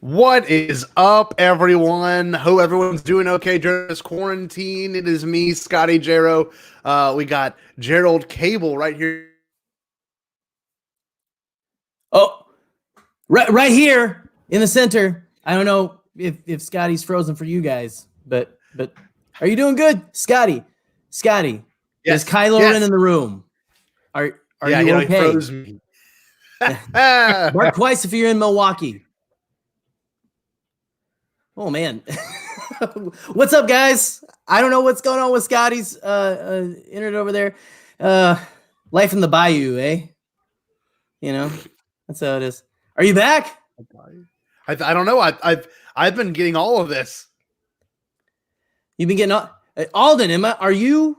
What is up, everyone? Hope everyone's doing okay during this quarantine. It is me, Scotty Jarrow. We got Gerald Cable right here. Oh, right here in the center. I don't know if Scotty's frozen for you guys, but are you doing good, Scotty? Scotty, Yes, is Kylo Ren in the room? Are you okay? He froze me. Bark twice if you're in Milwaukee. Oh man, what's up, guys? I don't know what's going on with Scotty's internet over there. Life in the bayou, eh? You know, that's how it is. Are you back? I don't know. I've been getting all of this. You've been getting all. Alden, Emma, are you?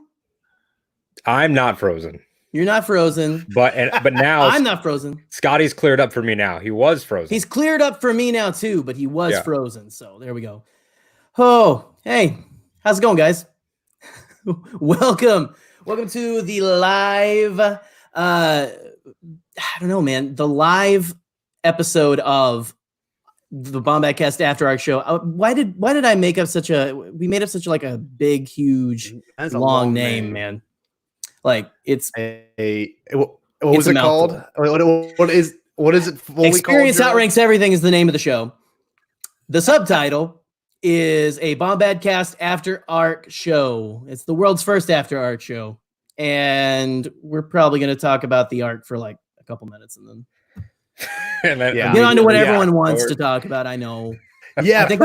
I'm not frozen. You're not frozen. But now I'm not frozen. Scotty's cleared up for me now. He was frozen. He's cleared up for me now too, but he was frozen. So there we go. Oh, hey, how's it going, guys? Welcome to the live. I don't know, man. The live episode of the Bombad Cast After Arc show. Why did I make up such a? We made up such like a big, huge, long name, man. Like it's what was it called? What is it? Experience Outranks Everything is the name of the show. The subtitle is a Bombad Cast After Arc show. It's the world's first After Arc show, and we're probably going to talk about the arc for like a couple minutes, and then get on to what everyone wants to talk about. I know. Yeah, I think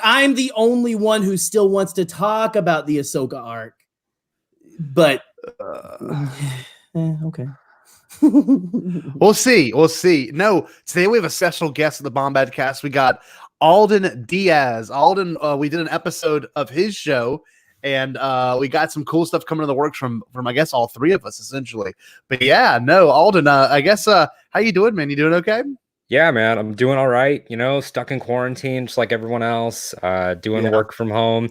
I'm the only one who still wants to talk about the Ahsoka arc. But okay. We'll see. No, today we have a special guest at the Bombad Cast. We got Alden Diaz. Alden, we did an episode of his show, and we got some cool stuff coming in the works from I guess all three of us essentially. But yeah, no, Alden, I guess how you doing, man? You doing okay? Yeah, man, I'm doing all right. You know, stuck in quarantine just like everyone else, doing work from home.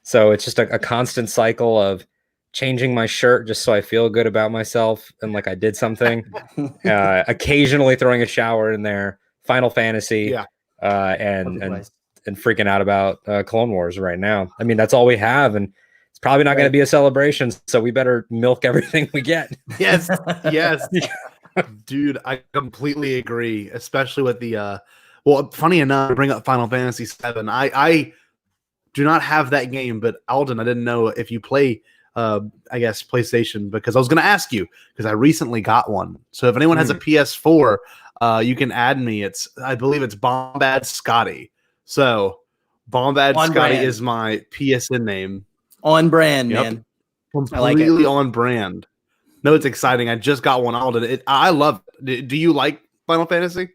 So it's just a constant cycle of changing my shirt just so I feel good about myself and like I did something. Occasionally throwing a shower in there. Final Fantasy, and freaking out about Clone Wars right now. I mean, that's all we have, and it's probably not going to be a celebration, so we better milk everything we get. Yes, dude, I completely agree, especially with the. Well, funny enough, bring up Final Fantasy VII. I do not have that game, but Alden, I didn't know if you play. I guess PlayStation, because I was going to ask you because I recently got one. So if anyone has a PS4, you can add me. I believe it's Bombad Scotty. So Bombad Scotty is my PSN name. On brand, man. Completely on brand. No, it's exciting. I just got one out. I love it. Do you like Final Fantasy?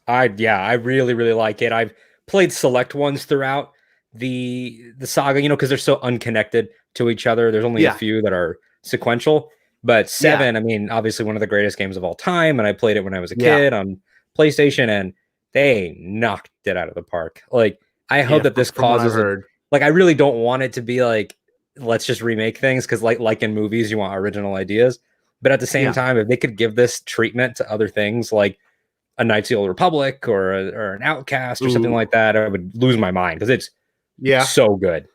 I really, really like it. I've played select ones throughout the saga, because they're so unconnected to each other. There's only a few that are sequential, but 7, I mean, obviously one of the greatest games of all time, and I played it when I was a kid on PlayStation, and they knocked it out of the park. Like, I hope that this causes like, I really don't want it to be like, let's just remake things, because like in movies, you want original ideas, but at the same time, if they could give this treatment to other things like a Knights of the Old Republic or an Outcast or something like that, I would lose my mind, because it's so good.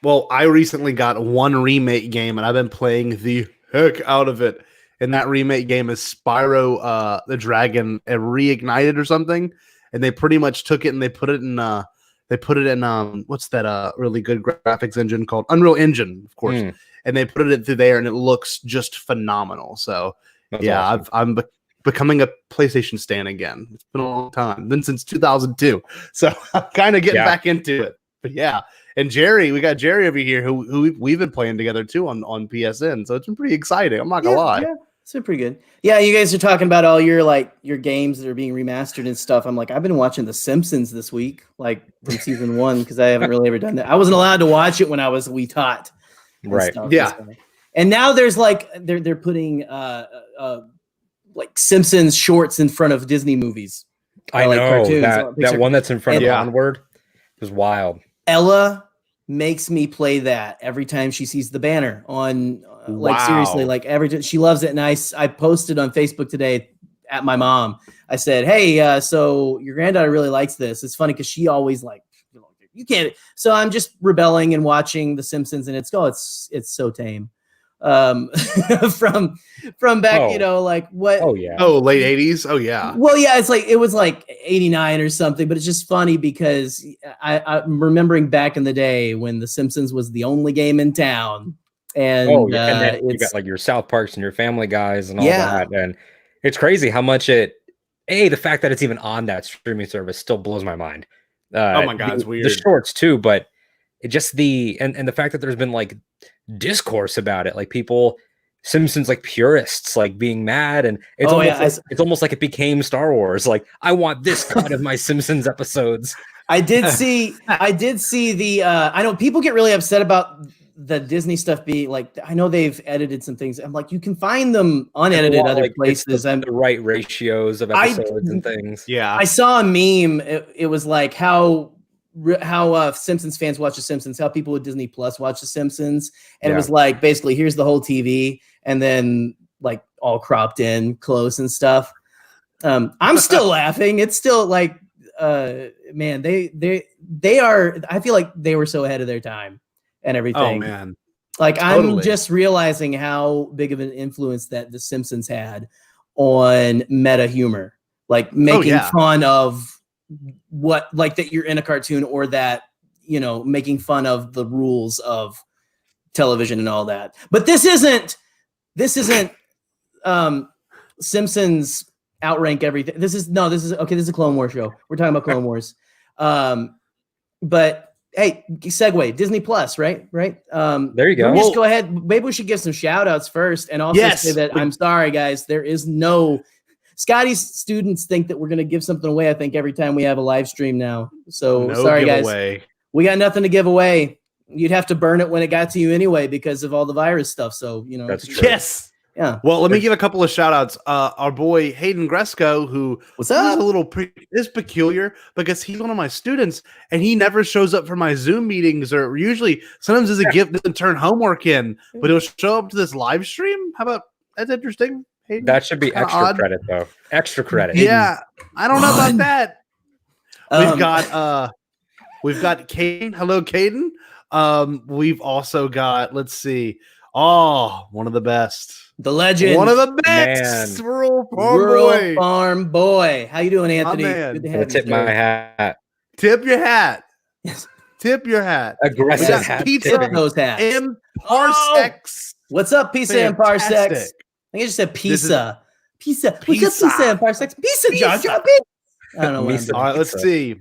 Well, I recently got one remake game, and I've been playing the heck out of it. And that remake game is Spyro the Dragon Reignited or something. And they pretty much took it and they put it in what's that really good graphics engine called? Unreal Engine, of course. And they put it through there, and it looks just phenomenal. So that's awesome. I'm becoming a PlayStation stan again. It's been a long time. Been since 2002. So I'm kind of getting back into it. But yeah. And Jerry, we got Jerry over here who we've been playing together too on PSN. So it's been pretty exciting. I'm not gonna lie. Yeah, it's been pretty good. Yeah, you guys are talking about all your games that are being remastered and stuff. I'm like, I've been watching The Simpsons this week, like from season 1, because I haven't really ever done that. I wasn't allowed to watch it when I was wee tot. Right. Yeah. And now there's like they're putting like Simpsons shorts in front of Disney movies. I know cartoons, that one that's in front of Onward is wild. Ella makes me play that every time she sees the banner on like seriously, like every time she loves it. And I posted on Facebook today at my mom. I said, hey, so your granddaughter really likes this. It's funny because she always like, you can't. So I'm just rebelling and watching The Simpsons, and it's so tame. From back, like what? Oh yeah. Oh, late 80s. Oh yeah. Well, yeah, it was like 89 or something, but it's just funny because I'm remembering back in the day when The Simpsons was the only game in town. And and then you got like your South Parks and your Family Guys and all that. And it's crazy how much the fact that it's even on that streaming service still blows my mind. Oh my God, it's weird. The shorts too, but it just and the fact that there's been like discourse about it, like Simpsons like purists like being mad, and it's almost like it became Star Wars. Like, I want this cut of my Simpsons episodes. I did see the I know people get really upset about the Disney stuff being like, I know they've edited some things. I'm like, you can find them unedited other places. The right ratios of episodes and things. Yeah. I saw a meme. It was like how Simpsons fans watch The Simpsons, how people with Disney Plus watch The Simpsons. And it was like, basically, here's the whole TV and then like all cropped in close and stuff. I'm still laughing. It's still like, man, they are, I feel like they were so ahead of their time and everything. Oh man. Like, totally. I'm just realizing how big of an influence that The Simpsons had on meta humor, like making fun of what, like that you're in a cartoon, or that, making fun of the rules of television and all that. But this isn't Simpsons outrank everything. This is a Clone Wars show. We're talking about Clone Wars. But hey, segue, Disney Plus, right? There you go. Just go ahead. Maybe we should give some shout outs first, and also say that I'm sorry, guys. There is no Scotty's students think that we're going to give something away, I think, every time we have a live stream now. So sorry, guys. We got nothing to give away. You'd have to burn it when it got to you anyway because of all the virus stuff. So, That's true. Yes. Yeah. Well, let me give a couple of shout outs. Our boy Hayden Gresco, who is peculiar because he's one of my students and he never shows up for my Zoom meetings, or usually sometimes as a gift doesn't turn homework in, but he'll show up to this live stream. How about that's interesting? Hayden? That should be extra credit though. Extra credit. Yeah. I don't know about that. We've got Caden. Hello, Caden. We've also got, let's see. Oh, one of the best. The legend. One of the best. Rural Farm Boy. How you doing, Anthony? Good to have you. Tip my hat. Tip your hat. Yes. Tip your hat. Aggressive hat. Pizza those hats. And parsecs. What's up, pizza and parsecs? I think I just said pizza. Pizza. What's up, pizza and parsecs? Pizza, John. I don't know. All right, let's see.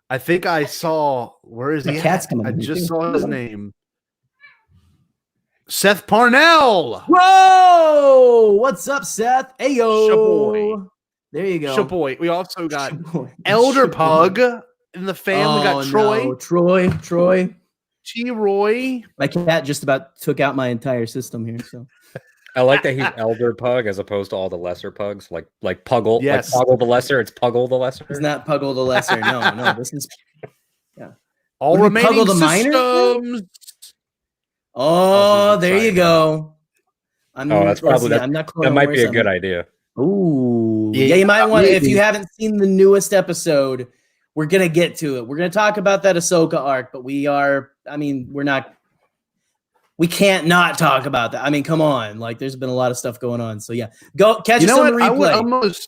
I think I saw. Where is he? Cat's coming. I just saw his name. Seth Parnell. Whoa! What's up, Seth? Ayo. Shaboy. There you go. Shaboy. We also got Elder Pug in the fam. We got Troy. No. Troy. T-Roy. My cat just about took out my entire system here. So I like that he's Elder Pug as opposed to all the lesser pugs, like Puggle. Yes. Like Puggle the Lesser. It's Puggle the Lesser. It's not Puggle the Lesser. No. This is all remaining Puggle the systems. Minor? Oh, there you go. That's probably that might be a good idea. Ooh, yeah. You might want to, if you haven't seen the newest episode, we're gonna get to it. We're gonna talk about that Ahsoka arc, but we can't not talk about that. I mean, come on, like there's been a lot of stuff going on. So yeah, go catch us on the replay.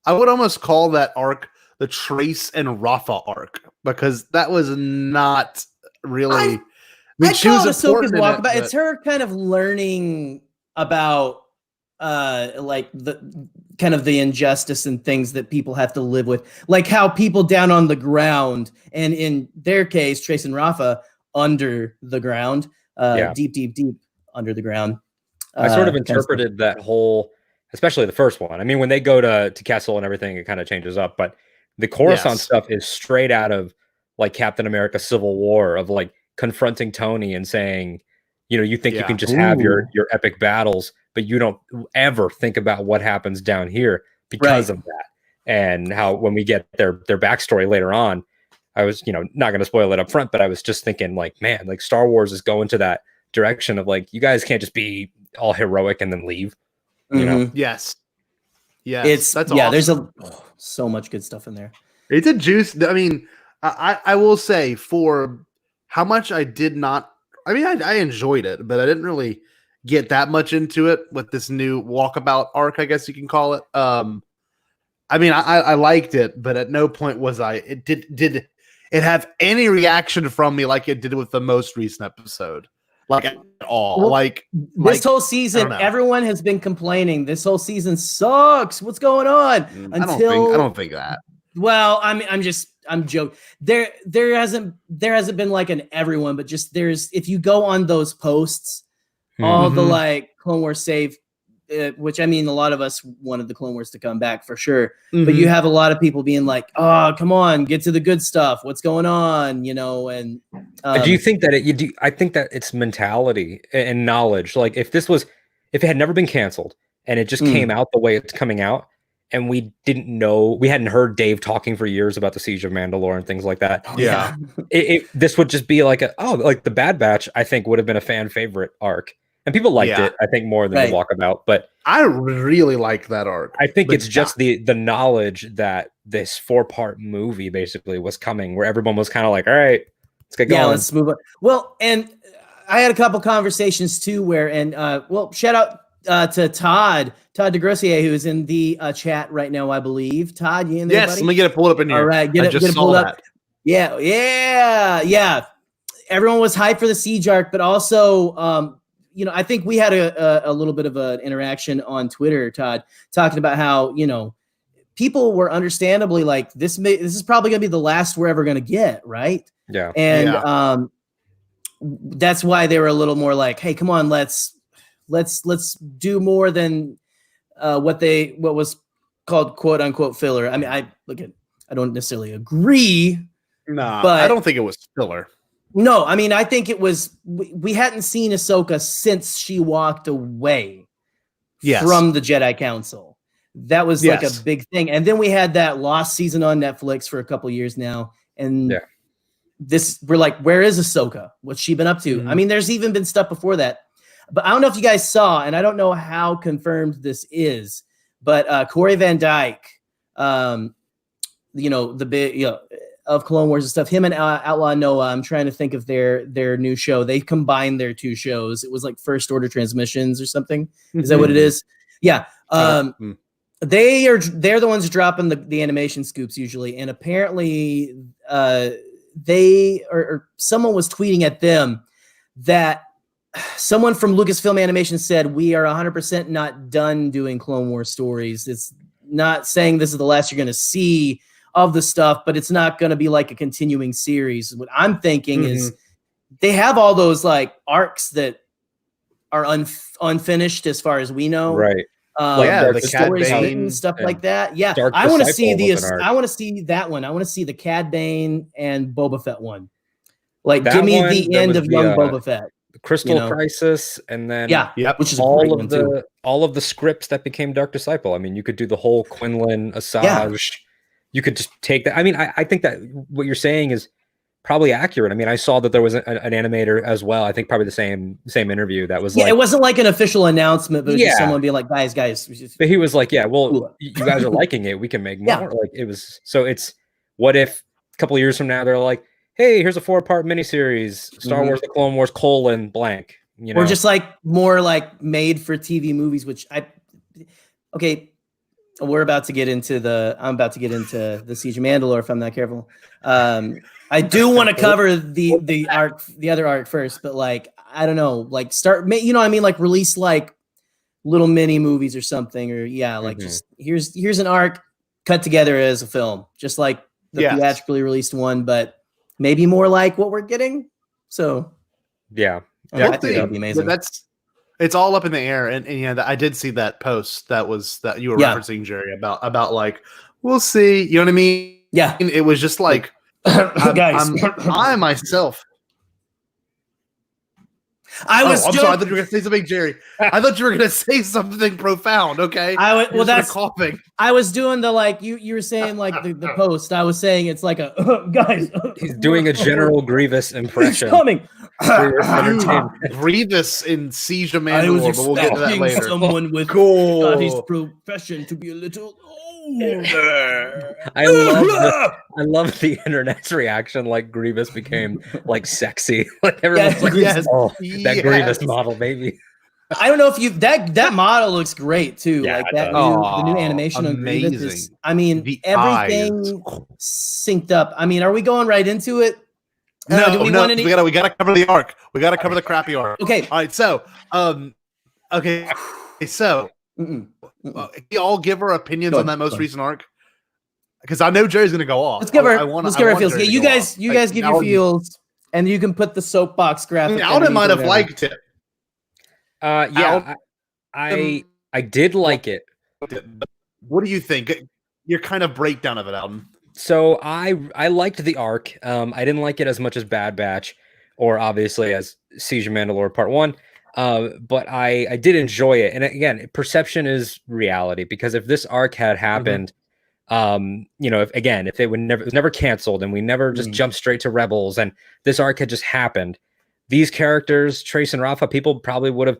I would almost call that arc the Trace and Rafa arc, because that was not really. I call it Ahsoka's Walkabout. It's her kind of learning about like the kind of the injustice and things that people have to live with, like how people down on the ground, and in their case, Trace and Rafa under the ground, deep under the ground. I sort of interpreted that whole, especially the first one. I mean, when they go to Kessel and everything, it kind of changes up, but the Coruscant stuff is straight out of like Captain America Civil War, of like confronting Tony and saying, you think you can just have your epic battles, but you don't ever think about what happens down here because of that. And how when we get their backstory later on, I was, not going to spoil it up front, but I was just thinking like, man, like Star Wars is going to that direction of like, you guys can't just be all heroic and then leave. Yes. Yes, that's awesome. There's so much good stuff in there. It's a juice. I mean, I will say for how much I did not. I mean, I enjoyed it, but I didn't really get that much into it with this new Walkabout arc, I guess you can call it. I mean, I liked it, but at no point was it did it have any reaction from me like it did with the most recent episode, like at all. Well, this whole season, everyone has been complaining. This whole season sucks. What's going on? I don't think that. Well, I'm joking. There hasn't been like an everyone, but just if you go on those posts, all the like Clone Wars save, which I mean, a lot of us wanted the Clone Wars to come back for sure, but you have a lot of people being like, "Oh, come on, get to the good stuff. What's going on?" You know, and do you think that I think that it's mentality and knowledge. Like if it had never been canceled and it just came out the way it's coming out, and we hadn't heard Dave talking for years about the Siege of Mandalore and things like that. Yeah. This would just be like like the Bad Batch, I think would have been a fan favorite arc. And people liked it, I think, more than the Walkabout. But I really liked that arc. I think it's just the knowledge that this 4-part movie basically was coming, where everyone was kind of like, all right, let's get going. Yeah, let's move on. Well, and I had a couple conversations too where, shout out to Todd DeGrossier, who's in the chat right now, I believe. Todd, you in there, buddy? Let me get it pulled up in here. All right, get it pulled up. Yeah. Everyone was hyped for the Siege arc, but also, I think we had a little bit of an interaction on Twitter, Todd, talking about how, people were understandably like, this is probably going to be the last we're ever going to get, right? Yeah. And that's why they were a little more like, hey, come on, let's do more than what was called quote unquote filler. I mean, I don't necessarily agree. Nah, but I don't think it was filler. No, I mean, I think it was, we hadn't seen Ahsoka since she walked away from the Jedi Council. That was like a big thing. And then we had that Lost season on Netflix for a couple years now. And we're like, where is Ahsoka? What's she been up to? I mean, there's even been stuff before that. But I don't know if you guys saw, and I don't know how confirmed this is, but Corey Van Dyke, the big, of Clone Wars and stuff, him and Outlaw Noah, I'm trying to think of their new show. They combined their two shows. It was like First Order Transmissions or something. Is that what it is? Yeah. They're the ones dropping the animation scoops usually. And apparently someone was tweeting at them that someone from Lucasfilm Animation said, we are 100% not done doing Clone Wars stories. It's not saying this is the last you're going to see of the stuff, but it's not going to be like a continuing series. What I'm thinking is they have all those like arcs that are unfinished as far as we know. Right. The stories written, stuff like that. Yeah. I want to see I want to see that one. I want to see the Cad Bane and Boba Fett one. Like, give me the end of young Boba Fett. Crystal Crisis, and then which is all of the scripts that became Dark Disciple. I mean, you could do the whole Quinlan Asajj. Yeah. You could just take that. I mean, I think that what you're saying is probably accurate. I mean, I saw that there was an animator as well. I think probably the same interview that was it wasn't like an official announcement, but it was just someone being like, guys. But he was like, well, you guys are liking it. We can make more. Like it was. So it's, what if a couple of years from now they're like, hey, here's a 4-part miniseries, Star Wars: The Clone Wars : blank. Or just like more like made for TV movies, which I'm about to get into the Siege of Mandalore if I'm not careful. I do want to cover the other arc first, but like, I don't know, like like release like little mini movies or something, or just here's an arc cut together as a film, just like the theatrically released one, but maybe more like what we're getting. So I think that'd be amazing. It's all up in the air, and I did see that post that you were referencing, Jerry, about like, we'll see. You know what I mean? Yeah. It was just like, guys, I myself. I'm sorry. I thought you were going to say something, Jerry. I thought you were going to say something profound. Okay. That's coughing. I was doing the like you were saying like the post. I was saying it's like a guys. He's doing a General Grievous impression. He's coming. Grievous in Siege of Mandalore, but we'll get to that later. Someone with cool. Scotty's profession to be a little older. I love the internet's reaction. Like Grievous became like sexy. Like everyone's like, oh, that Grievous model, baby. I don't know if you that model looks great too. Yeah, like that the new animation on Grievous is, I mean, everything synced up. I mean, are we going right into it? No, we gotta cover the arc. We gotta cover the crappy arc. Okay. All right. So, y'all give our opinions on that most recent arc, because I know Jerry's gonna go off. Let's give our feels. Yeah, you guys give your feels, and you can put the soapbox graphic. Alden might have liked it. Yeah, I did like it. What do you think? Your kind of breakdown of it, Alden. So I liked the arc. I didn't like it as much as Bad Batch, or obviously as Siege of Mandalore Part 1. But I did enjoy it. And again, perception is reality, because if this arc had happened, if it was never canceled and we never just jumped straight to Rebels, and this arc had just happened, these characters, Trace and Rafa, people probably would have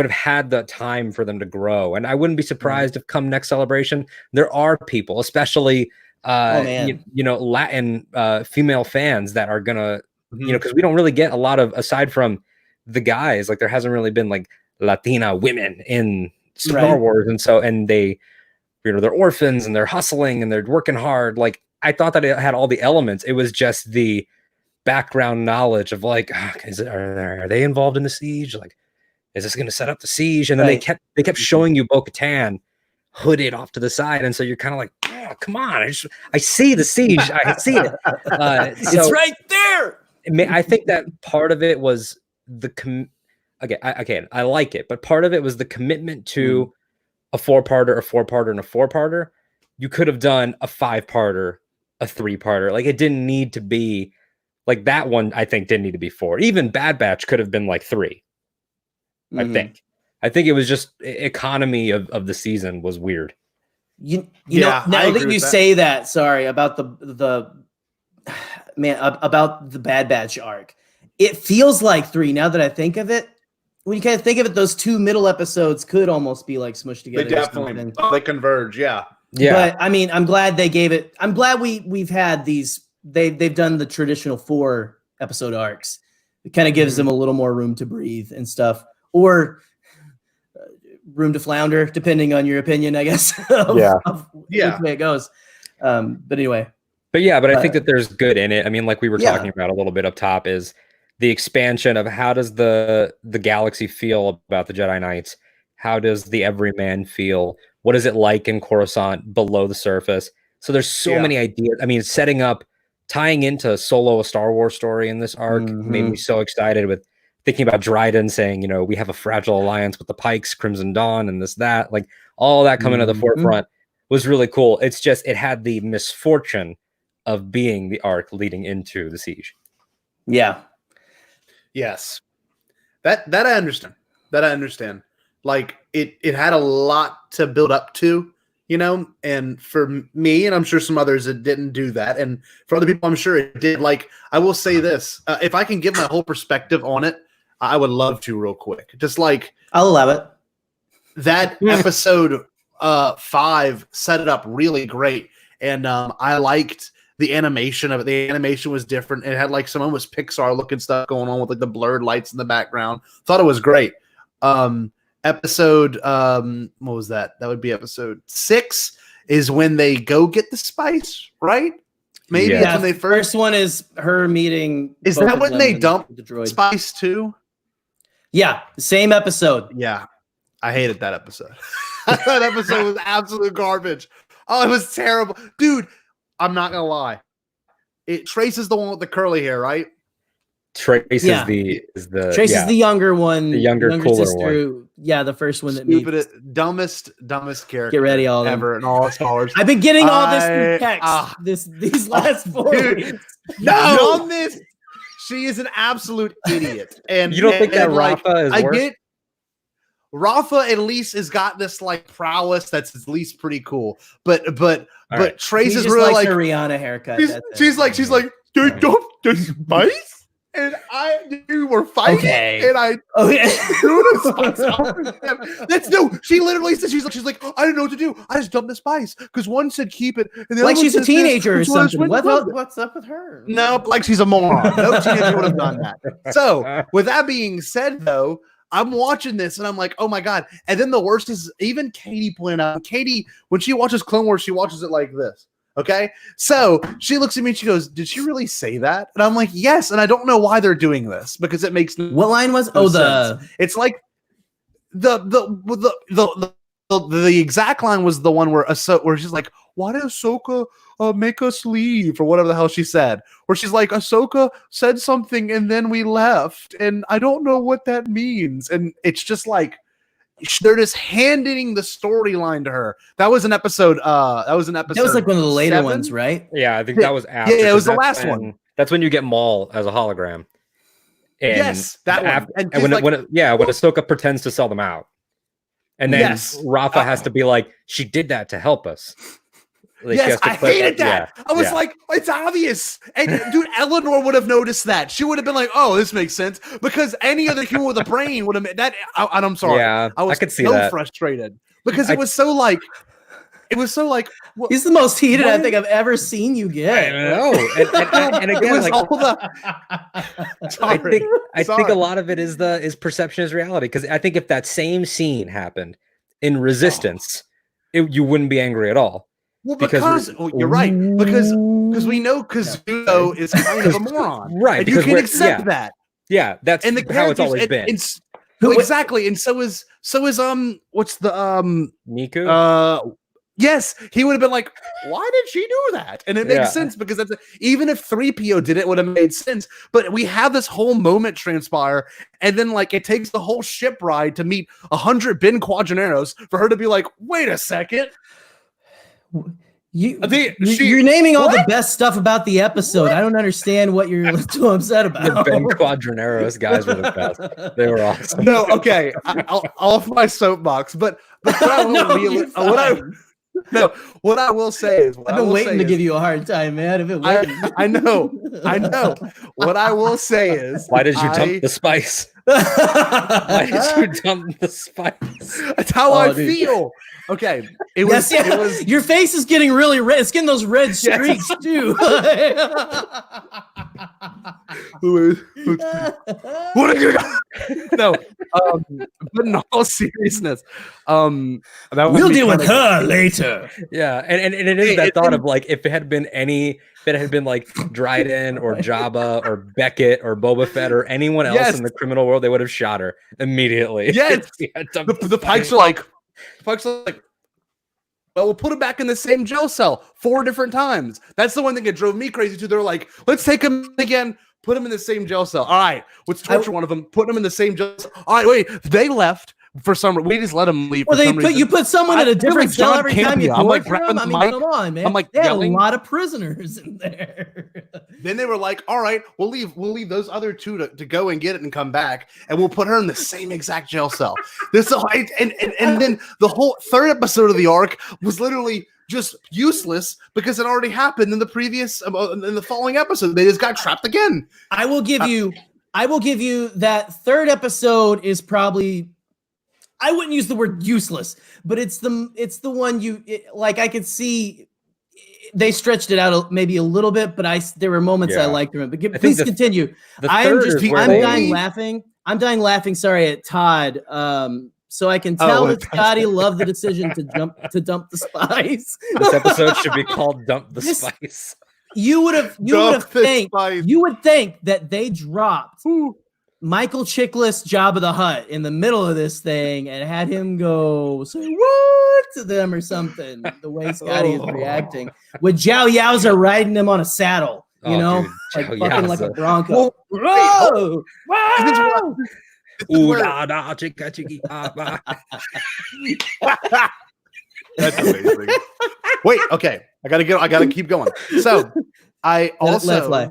had the time for them to grow. And I wouldn't be surprised if come next Celebration, there are people, especially Latin female fans that are gonna, because we don't really get a lot of, aside from the guys, like there hasn't really been like Latina women in Star Wars, and they, they're orphans and they're hustling and they're working hard. Like I thought that it had all the elements. It was just the background knowledge of like, are they involved in the siege? Like, is this going to set up the siege? And then they kept showing you Bo-Katan hooded off to the side, and so you're kind of like, oh, come on, I see the siege, I see it. It's right there. I think that part of it was I like it, but part of it was the commitment to a 4-parter, a 4-parter, and a 4-parter. You could have done a 5-parter, a 3-parter. Like it didn't need to be like that one. I think didn't need to be 4. Even Bad Batch could have been like 3. I think it was just economy of the season was weird. Now that you say that, sorry about about the Bad Batch arc, it feels like 3 now that I think of it. When you kind of think of it, those 2 middle episodes could almost be like smushed together. They definitely they converge. Yeah. But I mean, I'm glad they gave it. I'm glad we've had these. They've done the traditional 4 episode arcs. It kind of gives them a little more room to breathe and stuff, or room to flounder, depending on your opinion, I guess. Which way it goes. But anyway. But I think that there's good in it. I mean, like we were talking about a little bit up top, is the expansion of how does the galaxy feel about the Jedi Knights? How does the everyman feel? What is it like in Coruscant below the surface? So there's so many ideas. I mean, setting up, tying into Solo, a Star Wars story in this arc made me so excited, with thinking about Dryden saying, we have a fragile alliance with the Pikes, Crimson Dawn, and that, like all that coming to the forefront was really cool. It's just, it had the misfortune of being the arc leading into the siege. Yeah. Yes. That I understand. Like it had a lot to build up to, and for me, and I'm sure some others, it didn't do that. And for other people, I'm sure it did. Like, I will say this, if I can give my whole perspective on it, I would love to real quick. Just like, I'll allow it. That episode 5 set it up really great. And I liked the animation of it. The animation was different. It had like some almost Pixar looking stuff going on with like the blurred lights in the background. Thought it was great. Episode what was that? That would be episode 6 is when they go get the spice, right? Maybe that's when they first one is her meeting. Is that when they dump the droid spice too? Yeah, same episode. Yeah, I hated that episode. That episode was absolute garbage. Oh, it was terrible, dude. I'm not gonna lie. Trace is the one with the curly hair, right? Trace is the Trace is the younger one, the younger cooler sister, one. Yeah, the first one that meets. dumbest character. Get ready, all ever in all Star Wars. I've been getting all this through text. These last 4 weeks. No, dumbest. She is an absolute idiot. And you don't think that Rafa is worse? Rafa at least has got this like prowess that's at least pretty cool. But Trace is really like her Rihanna haircut. She's like, they dump the spice? and we were fighting, and I that's no. She literally said she's like I didn't know what to do. I just dumped the spice because one said keep it, and the like other she's one a teenager this, or something. What's up with her? No, like she's a moron. No teenager would have done that. So with that being said, though. I'm watching this and I'm like, oh my God. And then the worst is even Katie pointed out, Katie, when she watches Clone Wars, she watches it like this. Okay. So she looks at me and she goes, did she really say that? And I'm like, yes. And I don't know why they're doing this because it makes what line was sense. It's like the exact line was the one where she's like, why did Ahsoka make us leave or whatever the hell she said, where she's like, Ahsoka said something and then we left and I don't know what that means. And it's just like they're just handing the storyline to her. That was an episode. That was like one of the later ones, right? Yeah, I think that was after. Yeah, it was the last one. That's when you get Maul as a hologram. And yes, that one. And when Ahsoka pretends to sell them out. And then Rafa has to be like, she did that to help us. Like yes, I hated that. Yeah, I was like, it's obvious. And dude, Eleanor would have noticed that. She would have been like, oh, this makes sense. Because any other human with a brain would have made that. And I'm sorry. Yeah, I could see that. Frustrated. Because it was so like, well, he's the most heated I think I've ever seen you get. I know. And again, like I think a lot of it is perception is reality. Because I think if that same scene happened in Resistance, you wouldn't be angry at all. Well, because you're right. Because we know Kazuo is kind of a moron, right? And you can accept that. Yeah, that's and the how it's always been. Exactly, and so is what's the Niku? Yes, he would have been like, why did she do that? And it makes sense because even if 3PO did it would have made sense. But we have this whole moment transpire, and then like it takes the whole ship ride to meet 100 Ben Quadraneros for her to be like, wait a second. You're naming all the best stuff about the episode. I don't understand what you're so upset about. The Ben Quadraneros guys were the best. They were awesome. No, okay. I'll off my soapbox, but what I will say is I've been waiting to give you a hard time, man. If it I know. What I will say is, why did you dump the spice? Why did you dump the spice? That's how I feel. Okay, it was. Your face is getting really red. It's getting those red streaks too. What are you? No, but in all seriousness, we'll deal with her later. Yeah, and it is that thought of like if it had been like Dryden or Jabba or Beckett or Boba Fett or anyone else in the criminal world, they would have shot her immediately. Yes, the Pikes are like, well, we'll put him back in the same jail cell 4 different times. That's the one thing that drove me crazy too. They're like, let's take him again, put him in the same jail cell. All right, let's torture one of them, put him in the same jail cell. All right, wait, they left. For some reason, we just let them leave. Well, you put someone in a different cell every time you torture them. I mean, come on, man. I'm like, they had a lot of prisoners in there. Then they were like, "All right, we'll leave those other 2 to go and get it and come back, and we'll put her in the same exact jail cell." And then the whole 3rd episode of the arc was literally just useless because it already happened in the previous in the following episode. They just got trapped again. I will give you that 3rd episode is probably. I wouldn't use the word useless, but it's the one like I could see they stretched it out maybe a little bit, but there were moments I liked them. But please continue. I'm dying laughing. I'm dying laughing. Sorry at Todd. So I can tell that Scotty loved the decision to dump the spice. This episode should be called "Dump the Spice." You would think that they dropped Michael Chiklis, Jabba the Hutt, in the middle of this thing and had him go say what to them or something. The way Scotty is reacting with Zhao Yaoza riding him on a saddle, like fucking like a bronco. Whoa! Whoa! That's amazing. Wait, okay, I gotta keep going. So I also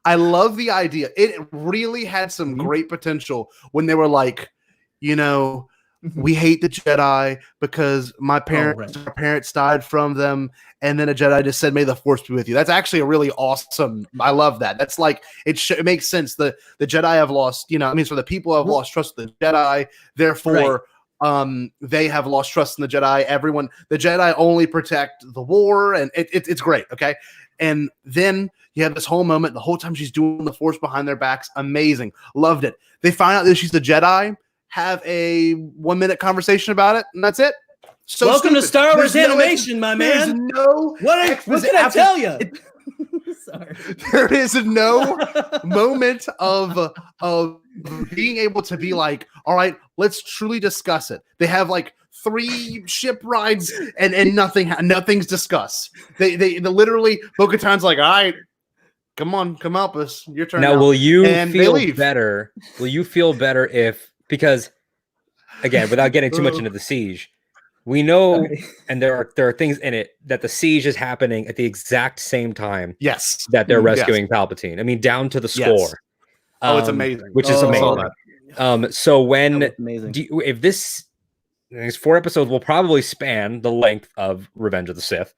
I love the idea. It really had some great potential when they were like, we hate the Jedi because our parents died from them, and then a Jedi just said, "May the Force be with you." That's actually a really awesome. I love that. That's like it makes sense. The Jedi have lost, so the people have lost trust in the Jedi. Therefore, they have lost trust in the Jedi. The Jedi only protect the war, and it's great. Okay, and then you have this whole moment. The whole time she's doing the Force behind their backs, amazing. Loved it. They find out that she's a Jedi. Have a 1-minute conversation about it, and that's it. So welcome to Star Wars animation, my man. What can I tell you? Sorry. There is no moment of being able to be like, all right, let's truly discuss it. They have like 3 ship rides and nothing's discussed. They literally Bo-Katan's like, all right, come on, come help us. Your turn. Now will you feel better? Will you feel better if, because again, without getting too much into the siege, we know, and there are things in it that the siege is happening at the exact same time. Yes, that they're rescuing Palpatine. I mean, down to the score. Yes. Oh, it's amazing. Which is amazing. So when if these 4 episodes will probably span the length of Revenge of the Sith,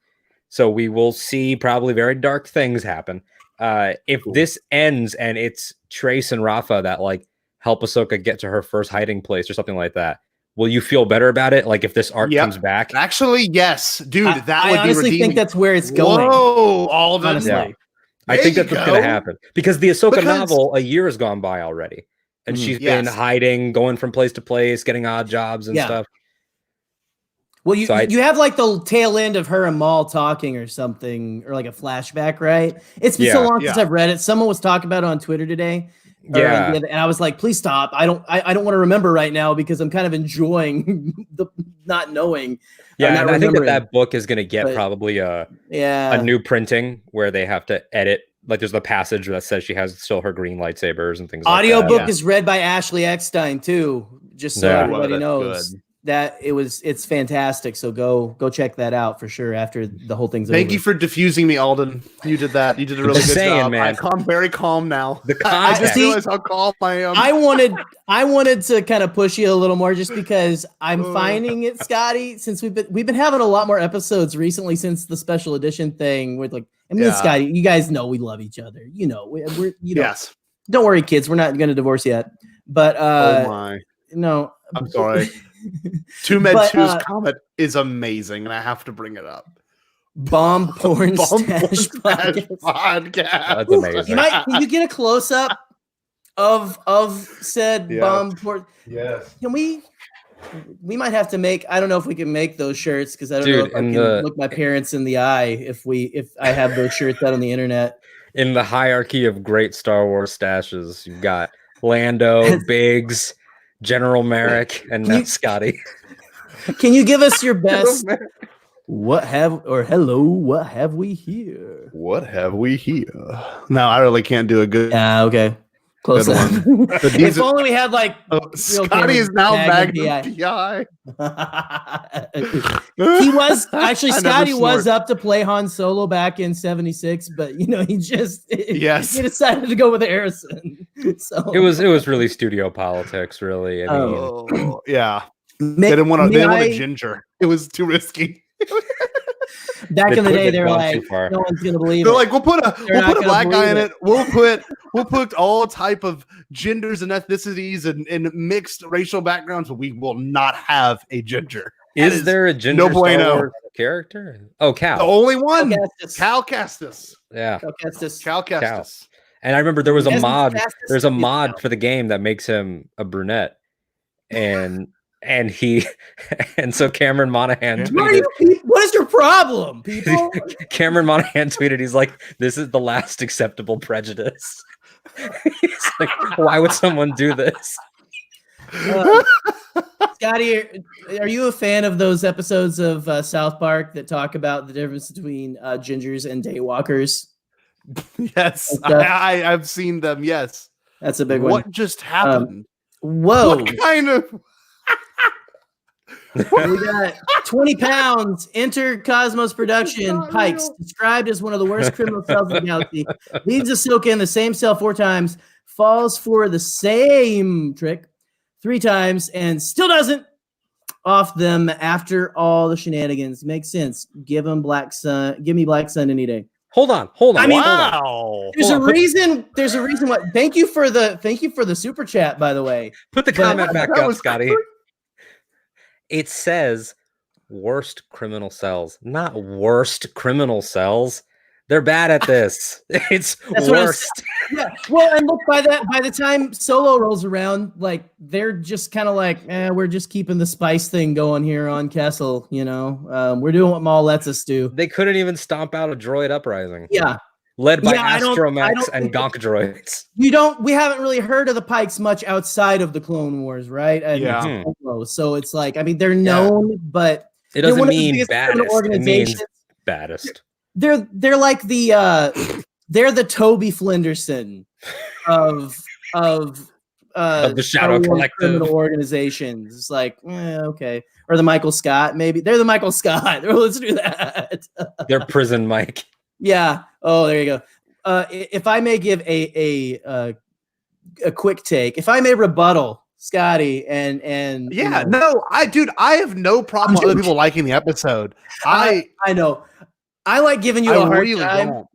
so we will see probably very dark things happen. If this ends and it's Trace and Rafa that like help Ahsoka get to her first hiding place or something like that, will you feel better about it? Like if this arc comes back? Actually, yes, dude. That would be redeeming. I honestly think that's where it's going. Whoa, Alden. Yeah. I think that's what's going to happen because the Ahsoka novel, a year has gone by already, and she's been hiding, going from place to place, getting odd jobs and stuff. Well, you have like the tail end of her and Maul talking or something, or like a flashback, right? It's been so long since I've read it. Someone was talking about it on Twitter today. And I was like, please stop. I don't want to remember right now because I'm kind of enjoying the not knowing. Yeah, and I think that book is going to get probably a new printing where they have to edit. Like there's the passage that says she has still her green lightsabers and things like that. Audiobook is read by Ashley Eckstein too, just so everybody knows. Good. That it's fantastic. So go check that out for sure after the whole thing's over. Thank you for diffusing me, Alden. You did that. You did a really good job. Man. I'm very calm now. I just realized how calm I am. I wanted to kind of push you a little more just because I'm finding it, Scotty, since we've been having a lot more episodes recently since the special edition thing with like Scotty, you guys know we love each other. We're yes. Don't worry, kids, we're not going to divorce yet. But oh my. No. I'm sorry. 2Med2's comment is amazing, and I have to bring it up. Bomb Porn Stash Podcast. That's amazing. Can you get a close up of said bomb porn? Yes. Can we might have to make. I don't know if we can make those shirts because I don't know if I can look my parents in the eye if I have those shirts out on the internet. In the hierarchy of great Star Wars stashes, you've got Lando, Biggs, General Merrick, and now Scotty. Can you give us your best? What have we here? What have we here? No, I really can't do a good. Okay. Close one. If only we had like. Scotty is now Magnum PI. He was actually Scotty was up to play Han Solo back in '76, but he just he decided to go with Harrison. So it was really studio politics, really. I mean, yeah. They didn't want a ginger. It was too risky. Back in the day, they were like, no one's gonna believe it. They're like, we'll put a black guy in it. We'll put all type of genders and ethnicities and mixed racial backgrounds, but we will not have a ginger. Is there a ginger Star Wars character? Oh, Cal. The only one. Cal Kestis. Yeah. Cal Kestis. And I remember there was a mod. There's a mod for the game that makes him a brunette, and so Cameron Monaghan tweeted, what is your problem, people? Cameron Monaghan tweeted, he's like, this is the last acceptable prejudice. He's like, why would someone do this? Scotty, are you a fan of those episodes of South Park that talk about the difference between gingers and daywalkers? Yes, I've seen them. Yes, that's a big one. What just happened? Whoa! What kind of? We got 20 pounds. Enter Cosmos Production. Pikes, described as one of the worst criminal cells in the galaxy, leads Ahsoka in the same cell 4 times, falls for the same trick 3 times, and still doesn't off them after all the shenanigans. Makes sense. Give me Black Sun any day. Hold on. I mean, wow. There's a reason. There's a reason why. Thank you for the super chat, by the way. Put the comment back up, Scotty. It says worst criminal cells, not worst criminal cells. They're bad at this. That's worst. Yeah. Well, and look, by the time Solo rolls around, like they're just kind of like, we're just keeping the spice thing going here on Kessel. You know, we're doing what Maul lets us do. They couldn't even stomp out a droid uprising. Yeah. Led by Astromechs and Gonk droids. We haven't really heard of the Pikes much outside of the Clone Wars, right? And so it's like, I mean, they're known, but it doesn't mean baddest. It means baddest. They're like they're the Toby Flenderson of the Shadow Collective criminal organizations. It's like, okay, or the Michael Scott, maybe they're the Michael Scott. Let's do that. They're prison Mike. Yeah. Oh, there you go. If I may give a quick take, if I may rebuttal Scotty and I have no problem with other people liking the episode. I know. I like giving you a hard time.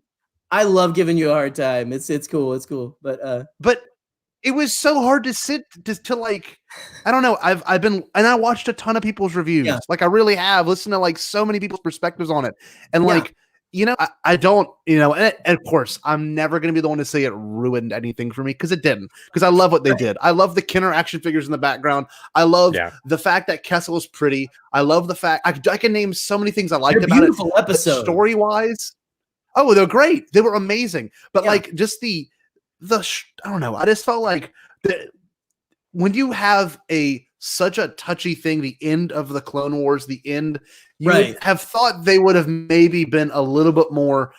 I love giving you a hard time. It's cool. It's cool. But it was so hard to sit to like, I don't know. I've been, and I watched a ton of people's reviews. Yeah. Like I really have listened to like so many people's perspectives on it. And like, you know, I don't, you know, and of course I'm never going to be the one to say it ruined anything for me, because it didn't, because I love what they did. I love the Kenner action figures in the background. I love the fact that Kessel is pretty. I love the fact I can name so many things I liked about it. Episode. Story wise. Oh, they're great. They were amazing. But like just the I don't know. I just felt like when you have such a touchy thing, the end of the Clone Wars, the end, you would have thought they would have maybe been a little bit more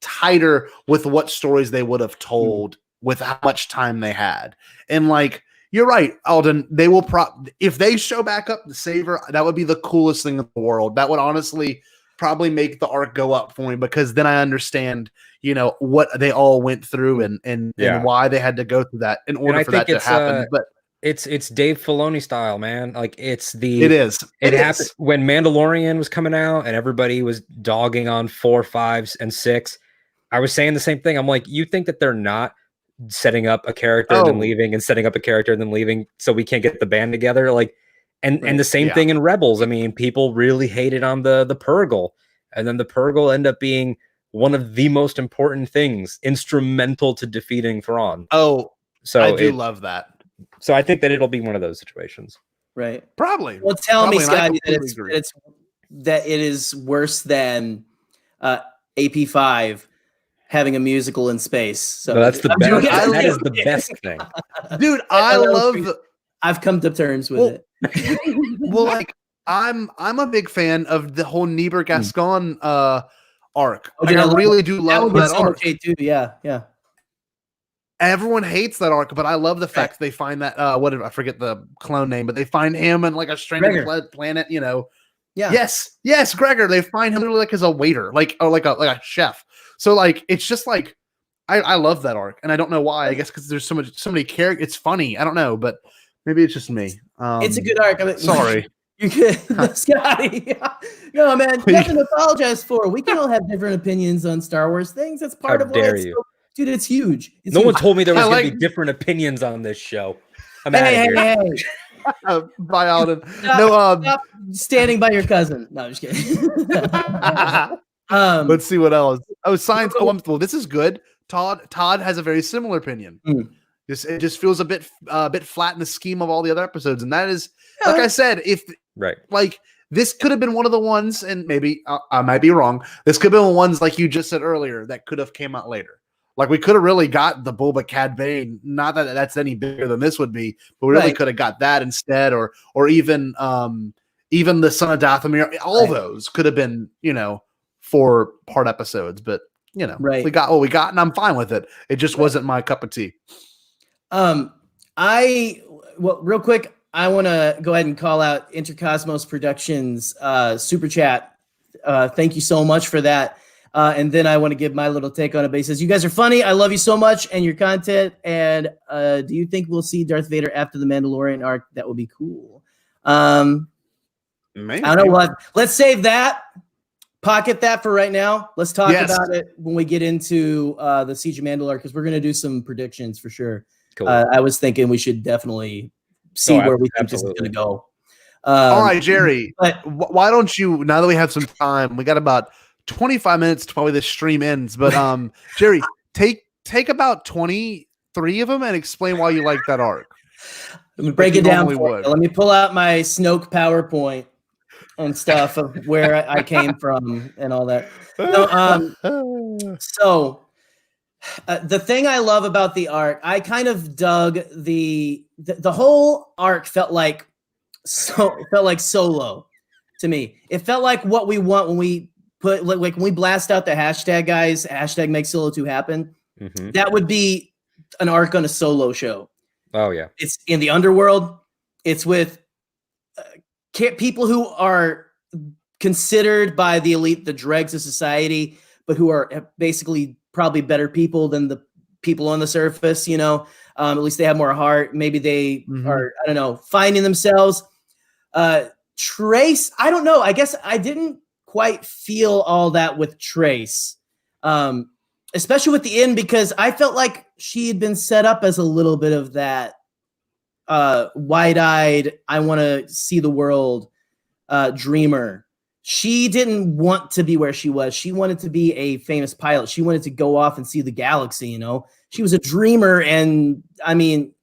tighter with what stories they would have told with how much time they had. And like, you're right, Alden, they will if they show back up the Saver, that would be the coolest thing in the world. That would honestly probably make the arc go up for me, because then I understand, you know, what they all went through and why they had to go through that in order for that to happen. But it's Dave Filoni style, man. Like it happened when Mandalorian was coming out and everybody was dogging on 4, 5, and 6. I was saying the same thing. I'm like, you think that they're not setting up a character and then leaving, and setting up a character and then leaving, so we can't get the band together? Like, and the same thing in Rebels. I mean, people really hated on the Purrgil, and then the Purrgil end up being one of the most important things, instrumental to defeating Thrawn. Oh, so I do love that. So I think that it'll be one of those situations. Right. Probably. Well, tell me, Scotty, that it is worse than AP5 having a musical in space. So no, that's the best. That is the best thing. Dude, I've come to terms with it. Well, like I'm a big fan of the whole Niebuhr Gascon arc. Like, I really do love that arc. Too. Yeah. Everyone hates that arc, but I love the fact they find that I forget the clone name, but they find him in like a stranded planet, you know. Yeah. Yes, Gregor. They find him literally like as a waiter, like a chef. So like it's just like I love that arc, and I don't know why. I guess because there's so many characters. It's funny. I don't know, but maybe it's just me. It's a good arc. I mean, sorry. You could, Scotty. No, man, nothing to apologize for. We can all have different opinions on Star Wars things. That's part of what dude, it's huge. No one told me there was going to be different opinions on this show. I'm out of here. Bye, Alden. Stop standing by your cousin. No, I'm just kidding. Let's see what else. Oh, science. Well, this is good. Todd has a very similar opinion. It just feels a bit flat in the scheme of all the other episodes, and that is, like I said, like this could have been one of the ones, and maybe I might be wrong. This could have been ones like you just said earlier that could have came out later. Like we could have really got the Boba Cad Bane. Not that that's any bigger than this would be, but we really could have got that instead, or even the Son of Dathomir. All those could have been, you know, 4-part episodes. But you know, we got what we got, and I'm fine with it. It just wasn't my cup of tea. Real quick, I want to go ahead and call out Intercosmos Productions super chat. Thank you so much for that. And then I want to give my little take on it. But he says, you guys are funny. I love you so much and your content. And do you think we'll see Darth Vader after the Mandalorian arc? That would be cool. Maybe. I don't know what. Let's save that. Pocket that for right now. Let's talk about it when we get into the Siege of Mandalore, because we're going to do some predictions for sure. Cool. I was thinking we should definitely see where we think this is going to go. All right, Jerry. But why don't you, now that we have some time, we got about 25 minutes to probably this stream ends. But Jerry, take about 23 of them and explain why you like that arc. Let me break it down. Let me pull out my Snoke PowerPoint and stuff of where I came from and all that. So the thing I love about the arc, I kind of dug the whole arc felt like Solo to me. It felt like what we want when we put like when we blast out the hashtag, guys, hashtag make Solo 2 happen. Mm-hmm. That would be an arc on a Solo show. Oh yeah. It's in the underworld. It's with people who are considered by the elite the dregs of society, but who are basically probably better people than the people on the surface, you know. At least they have more heart. Maybe they are, I don't know, finding themselves. Trace, I don't know. I guess I didn't quite feel all that with Trace, especially with the end, because I felt like she had been set up as a little bit of that wide-eyed, I want to see the world dreamer. She didn't want to be where she was. She wanted to be a famous pilot. She wanted to go off and see the galaxy, you know. She was a dreamer, and I mean,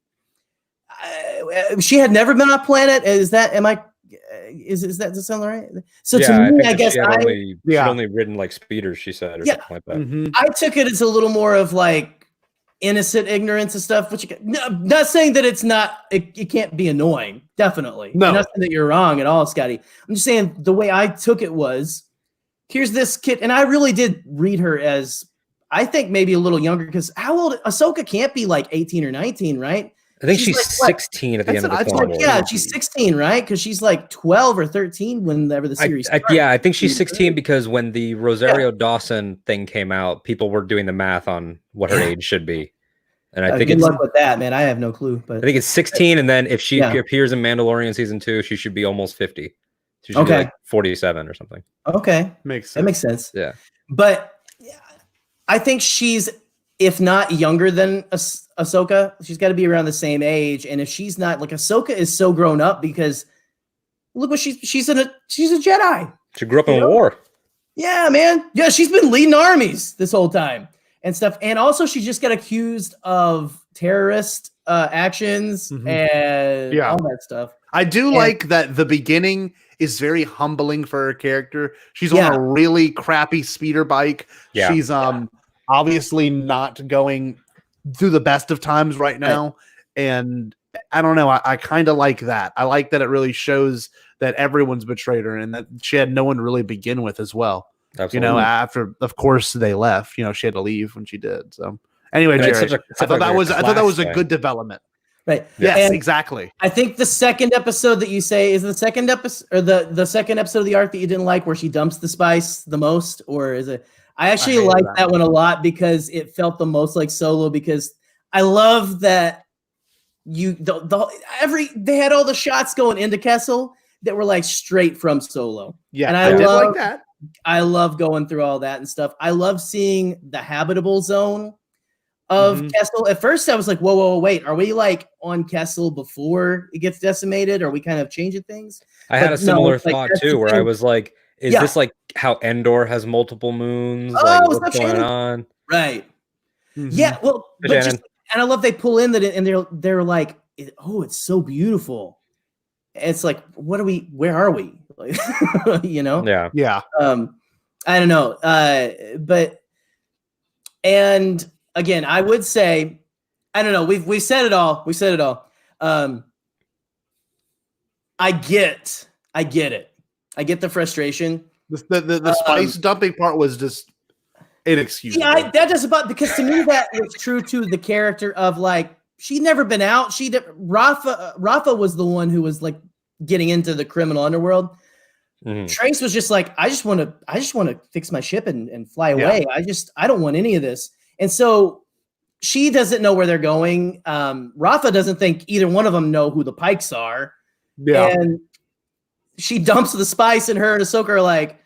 she had never been on a planet. Is that does that sound right? So yeah, to me, I guess she'd only ridden like speeders, she said, or something like that. Mm-hmm. I took it as a little more of like innocent ignorance and stuff, which not saying that it's not, it can't be annoying. Definitely. No. Not saying that you're wrong at all, Scotty. I'm just saying the way I took it was, here's this kid, and I really did read her as, I think maybe a little younger, because how old, Ahsoka can't be like 18 or 19, right? I think she's like, 16 at the end of the Clone Wars. Yeah, she's 16, right? Because she's like 12 or 13 whenever the series started. Yeah, I think she's 16 because when the Rosario Dawson thing came out, people were doing the math on what her age should be. And I think good luck with that, man. I have no clue. But I think it's 16, and then if she appears in Mandalorian season 2, she should be almost 50. She should be like 47 or something. Okay. Makes sense. That makes sense. Yeah. But I think she's, if not younger than Ahsoka, she's got to be around the same age. And if she's not, like, Ahsoka is so grown up because look what she's a Jedi. She grew up in war. Yeah, man. Yeah, she's been leading armies this whole time and stuff. And also she just got accused of terrorist actions and all that stuff. I do like that the beginning is very humbling for her character. She's on a really crappy speeder bike. Yeah. She's obviously not going through the best of times right now. And I don't know. I kind of like that. I like that it really shows that everyone's betrayed her and that she had no one to really begin with as well. Absolutely. You know, after, of course, they left, you know, she had to leave when she did. So anyway, Jerry, I thought that was a good development. Right. Yes, and exactly. I think the second episode that you say is the second episode, or the second episode of the arc that you didn't like, where she dumps the spice the most, or is it? I actually like that one a lot because it felt the most like Solo, because I love that they had all the shots going into Kessel that were like straight from Solo. Yeah, and I did like that. I love going through all that and stuff. I love seeing the habitable zone of Kessel. At first I was like, whoa, wait, are we like on Kessel before it gets decimated? Are we kind of changing things? I had a similar thought too, where I was like, is this like how Endor has multiple moons? Like, what's going on? Right. Yeah. Well, and I love they pull in that, and they're like, oh, it's so beautiful. It's like, where are we? Like, you know? Yeah. Yeah. I don't know. And again, I would say, I don't know. We said it all. I get it. I get the frustration. The spice dumping part was just inexcusable. Yeah, that doesn't bother, because to me that was true to the character of, like, she'd never been out. Rafa was the one who was like getting into the criminal underworld. Trace was just like, I just want to fix my ship and fly away. I don't want any of this. And so she doesn't know where they're going. Rafa doesn't think either one of them know who the Pikes are. Yeah. And she dumps the spice, and her and Ahsoka are like,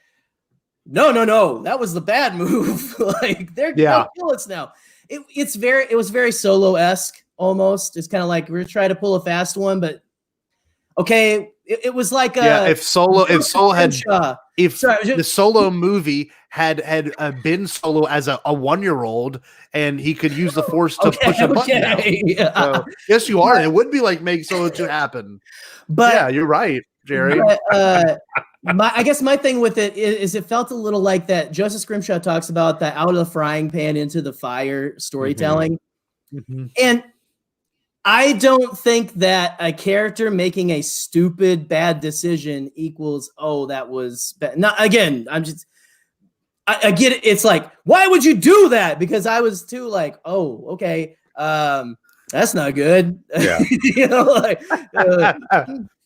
no, that was the bad move. Like they'll kill us now. It was very Solo-esque almost. It's kind of like we're trying to pull a fast one, but okay, it was like if the Solo movie had been Solo as a 1-year-old and he could use the Force to push a button down. Yeah. So, yes, you are. But, it would be like make Solo 2 happen. But yeah, you're right, Jerry. But, I guess my thing with it is it felt a little like that. Joseph Scrimshaw talks about that out of the frying pan into the fire storytelling, and I don't think that a character making a stupid bad decision equals that was bad. Not again. I get it. It's like, why would you do that? Because I was too like, okay, that's not good. Yeah, like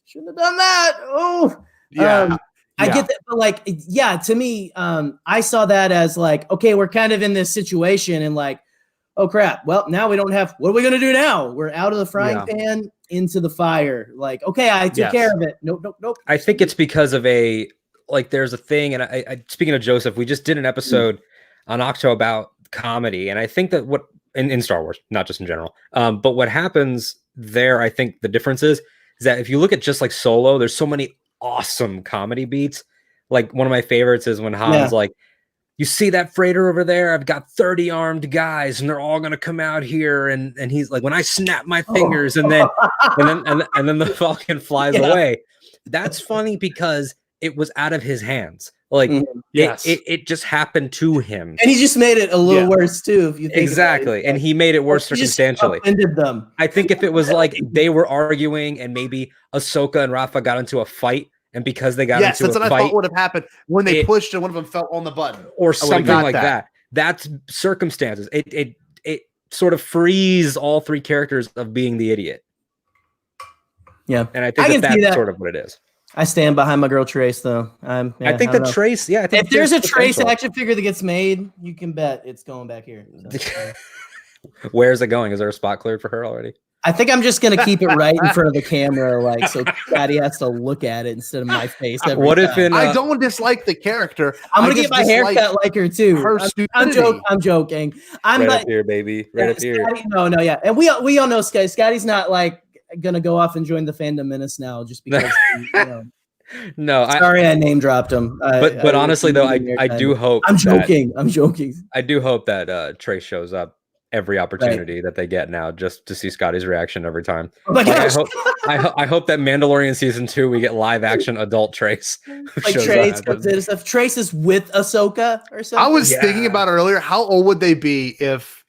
shouldn't have done that. Oh, yeah. I get that, but like, to me, I saw that as like, okay, we're kind of in this situation, and like, oh crap. Well, now we don't have. What are we gonna do now? We're out of the frying pan into the fire. Like, okay, I took care of it. Nope. I think it's because of there's a thing, and I speaking of Joseph, we just did an episode on Octo about comedy, and I think that what in Star Wars, not just in general, but what happens there, I think the difference is that if you look at just like Solo, there's so many awesome comedy beats. Like one of my favorites is when Han's like, you see that freighter over there? I've got 30 armed guys and they're all going to come out here. And he's like, when I snap my fingers and then the Falcon flies away. That's funny because it was out of his hands. Like it just happened to him. And he just made it a little worse too. If you think exactly. And he made it worse circumstantially. Offended them. I think if it was like they were arguing and maybe Ahsoka and Rafa got into a fight, and because they got into a fight, that's what I thought would have happened when they pushed and one of them fell on the button, or something like that. That's circumstances. It sort of frees all three characters of being the idiot. Yeah, and I think that's sort of what it is. I stand behind my girl Trace, though. I think the Trace. Yeah, I think if there's a Trace action figure that gets made, you can bet it's going back here. So. Where's it going? Is there a spot cleared for her already? I think I'm just gonna keep it right in front of the camera, like so Scotty has to look at it instead of my face. What if I don't dislike the character? I'm gonna get my haircut like her too. I'm joking. I'm right up here, baby. Right up here. No, yeah. And we all know Scotty's not like gonna go off and join the fandom menace now just because. No, sorry, I name dropped him. But honestly, though, I do hope. I'm joking. I do hope that Trace shows up every opportunity that they get now, just to see Scotty's reaction every time. Oh my gosh. I hope that Mandalorian season 2 we get live action adult Trace. Like Trace comes in and stuff. Trace is with Ahsoka or something. I was thinking about it earlier. How old would they be if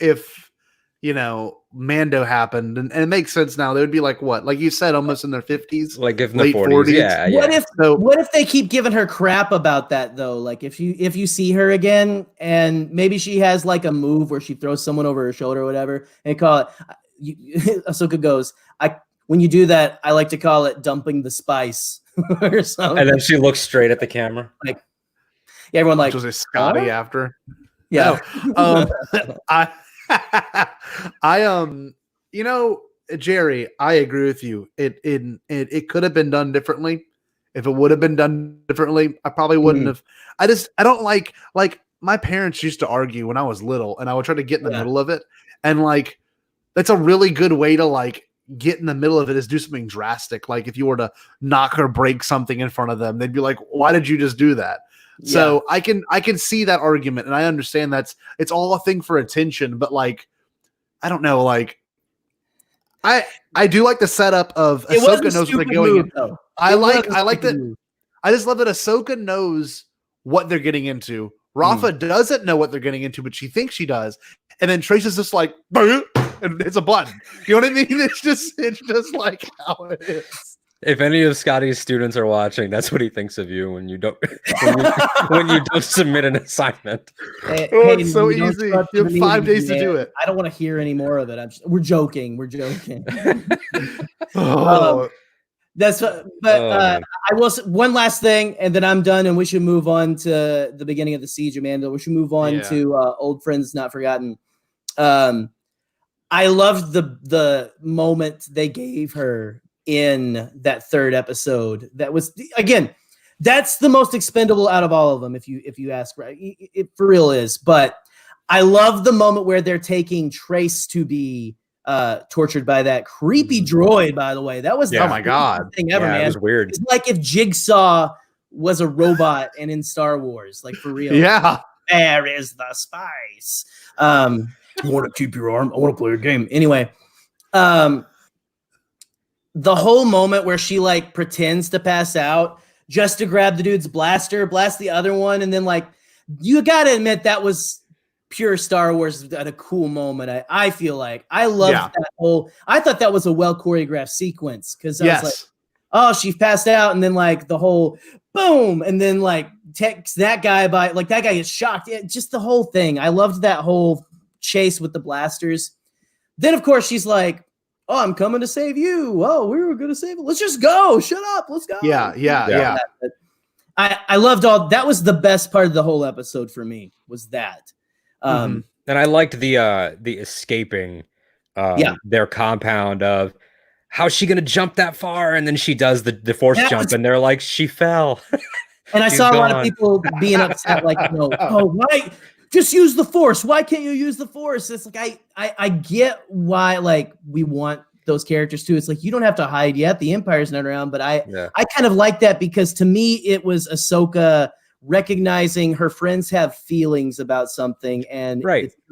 Mando happened? And it makes sense now. They would be like what? Like you said, almost in their 50s, like if in the 40s. Yeah. What if they keep giving her crap about that though? Like if you see her again and maybe she has like a move where she throws someone over her shoulder or whatever, and call it. Ahsoka goes, when you do that, I like to call it dumping the spice or something. And then she looks straight at the camera, like everyone like was it Scotty after? Yeah. No. Jerry, I agree with you. It could have been done differently. If it would have been done differently, I probably wouldn't have. I don't like my parents used to argue when I was little, and I would try to get in the middle of it. And like, that's a really good way to like get in the middle of it, is do something drastic. Like if you were to knock or break something in front of them, they'd be like, why did you just do that? So I can see that argument, and I understand it's all a thing for attention, but like, I don't know, like I do like the setup of Ahsoka knows what they're going into. I like that. I just love that Ahsoka knows what they're getting into. Rafa doesn't know what they're getting into, but she thinks she does. And then Trace is just like, and it's a button. You know what I mean? It's just like how it is. If any of Scotty's students are watching, that's what he thinks of you when you don't when you don't submit an assignment. It's so easy. You have 5 days to do it. I don't want to hear any more of it. We're joking. I will. One last thing, and then I'm done, and we should move on to the beginning of the Siege of Mandalore. We should move on to Old Friends Not Forgotten. I loved the moment they gave her in that third episode. That was, again, that's the most expendable out of all of them, if you ask, right? It for real is. But I love the moment where they're taking Trace to be tortured by that creepy droid, by the way. That was oh my god thing ever, man. It was weird. It's like if Jigsaw was a robot and in Star Wars, like for real. Yeah. Where is the spice? You want to keep your arm? I want to play your game. Anyway, the whole moment where she like pretends to pass out just to grab the dude's blaster, blast the other one, and then like, you got to admit that was pure Star Wars at a cool moment. I feel like I loved that whole. I thought that was a well choreographed sequence because I was like, oh, she passed out, and then like the whole boom, and then like takes that guy by, like that guy gets shocked. Just the whole thing. I loved that whole chase with the blasters. Then of course she's like, oh, I'm coming to save you. Oh, we were gonna save it. Let's just go. Shut up. Let's go. Yeah. I loved all that. Was the best part of the whole episode for me, was that. And I liked the escaping their compound of how's she gonna jump that far, and then she does the force jump, and they're like, she fell. And I saw a lot of people being upset, like, oh, why just use the force? Why can't you use the force? It's like I get why, like, we want those characters too. It's like, you don't have to hide yet. The Empire's not around, but I kind of like that, because to me it was Ahsoka recognizing her friends have feelings about something, and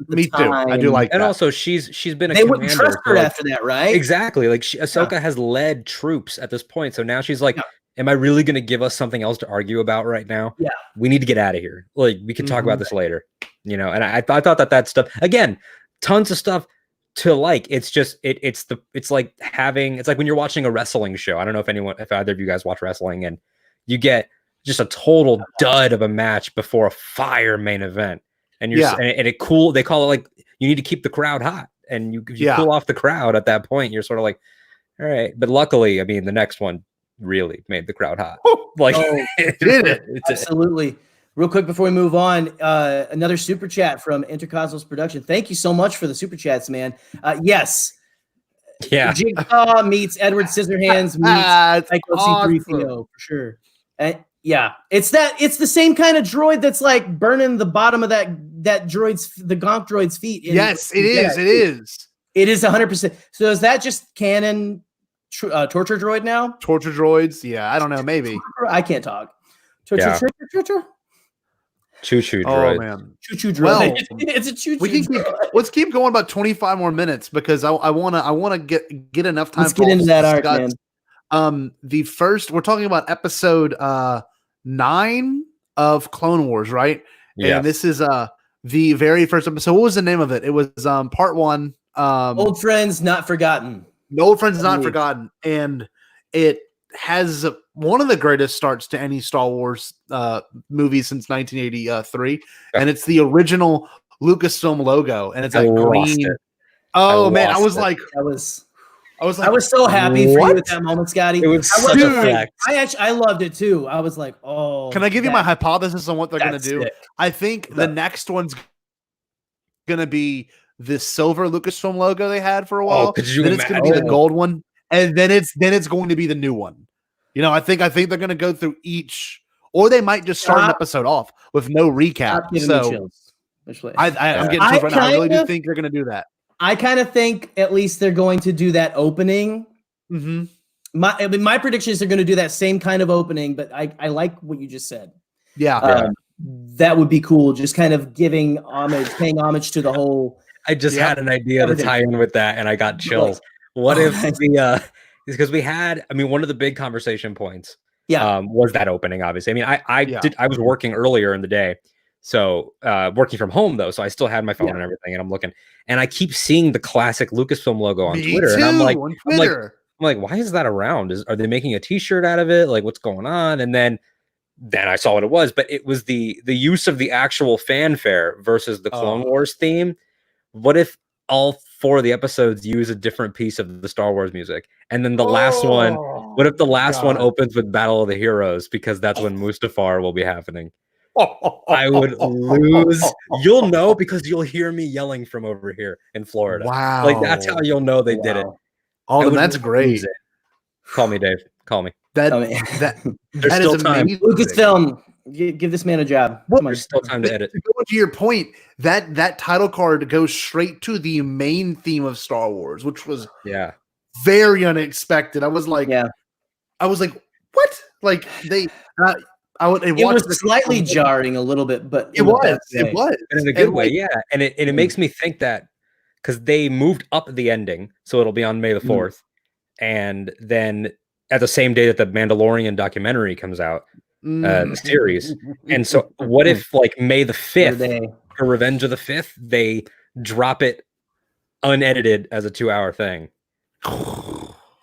me too. I do like that. And also she's been a they commander. Wouldn't trust her after that, right? Exactly. Like Ahsoka has led troops at this point, so now she's like, am I really going to give us something else to argue about right now? Yeah, we need to get out of here. Like, we can talk about this later, you know. And I thought that stuff, again, tons of stuff to like. It's just it's like when you're watching a wrestling show. I don't know if either of you guys watch wrestling, and you get just a total dud of a match before a fire main event, and you're and it cool. They call it, like, you need to keep the crowd hot, and you cool off the crowd at that point. You're sort of like, all right. But luckily, I mean, the next one really made the crowd hot. Like, did it? Absolutely. Real quick before we move on, another super chat from Intercosmos Production. Thank you so much for the super chats, man. Yes. Yeah. Jigsaw meets Edward Scissorhands meets Psycho C3PO for sure. It's the same kind of droid that's like burning the bottom of the Gonk droid's feet. Yes, it is. It is. It is 100%. So is that just canon torture droid now? Torture droids? Yeah, I don't know. Maybe. I can't talk. Choo-choo droid. Oh man, choo-choo droid. Well, it's a choo-choo. Let's keep going about 25 more minutes, because I wanna get enough time. Let's get into that arc, man. We're talking about episode 9 of Clone Wars, right? Yeah. And this is the very first episode. What was the name of it? It was part 1. Old Friends Not Forgotten. Old Friends Not Forgotten, and it has one of the greatest starts to any Star Wars movie since 1983, and it's the original Lucasfilm logo, and it's like green. Oh man, I was so happy for you at that moment, Scotty. It was such a fact. I loved it too. I was like, oh. Can I give you my hypothesis on what they're going to do? Sick. I think the next one's going to be the silver Lucasfilm logo they had for a while. Then it's going to be the gold one, and then it's going to be the new one. You know, I think they're going to go through each, or they might just start an episode off with no recap. So I'm getting chills right now. I really do think they're going to do that. I kind of think at least they're going to do that opening. Mm-hmm. My prediction is they're going to do that same kind of opening, but I like what you just said. Yeah. That would be cool. Just kind of paying homage to the whole. I just had an idea to tie in with that, and I got chills. What if because we had, I mean, one of the big conversation points was that opening, obviously. I mean, I was working earlier in the day. So working from home though, so I still had my phone and everything, and I'm looking, and I keep seeing the classic Lucasfilm logo on Twitter, and I'm like, why is that around? Are they making a T-shirt out of it? Like, what's going on? And then I saw what it was, but it was the use of the actual fanfare versus the Clone Wars theme. What if all 4 of the episodes use a different piece of the Star Wars music, and then the last one? What if the last one opens with Battle of the Heroes, because that's when Mustafar will be happening? I would lose. You'll know because you'll hear me yelling from over here in Florida. Wow. Like, that's how you'll know they did it. Oh, then that's great. Call me, Dave. Call me. That I mean, There's that still is time. amazing. Lucasfilm, give this man a job. Come on. There's still time to edit. To go to your point, that title card goes straight to the main theme of Star Wars, which was very unexpected. I was like, what? Like they, It was slightly jarring a little bit, but it was, and in a good way, yeah. And it makes me think that because they moved up the ending, so it'll be on May the 4th, and then at the same day that the Mandalorian documentary comes out, the series. And so, what if like May the 5th, or Revenge of the 5th, they drop it unedited as a 2-hour thing?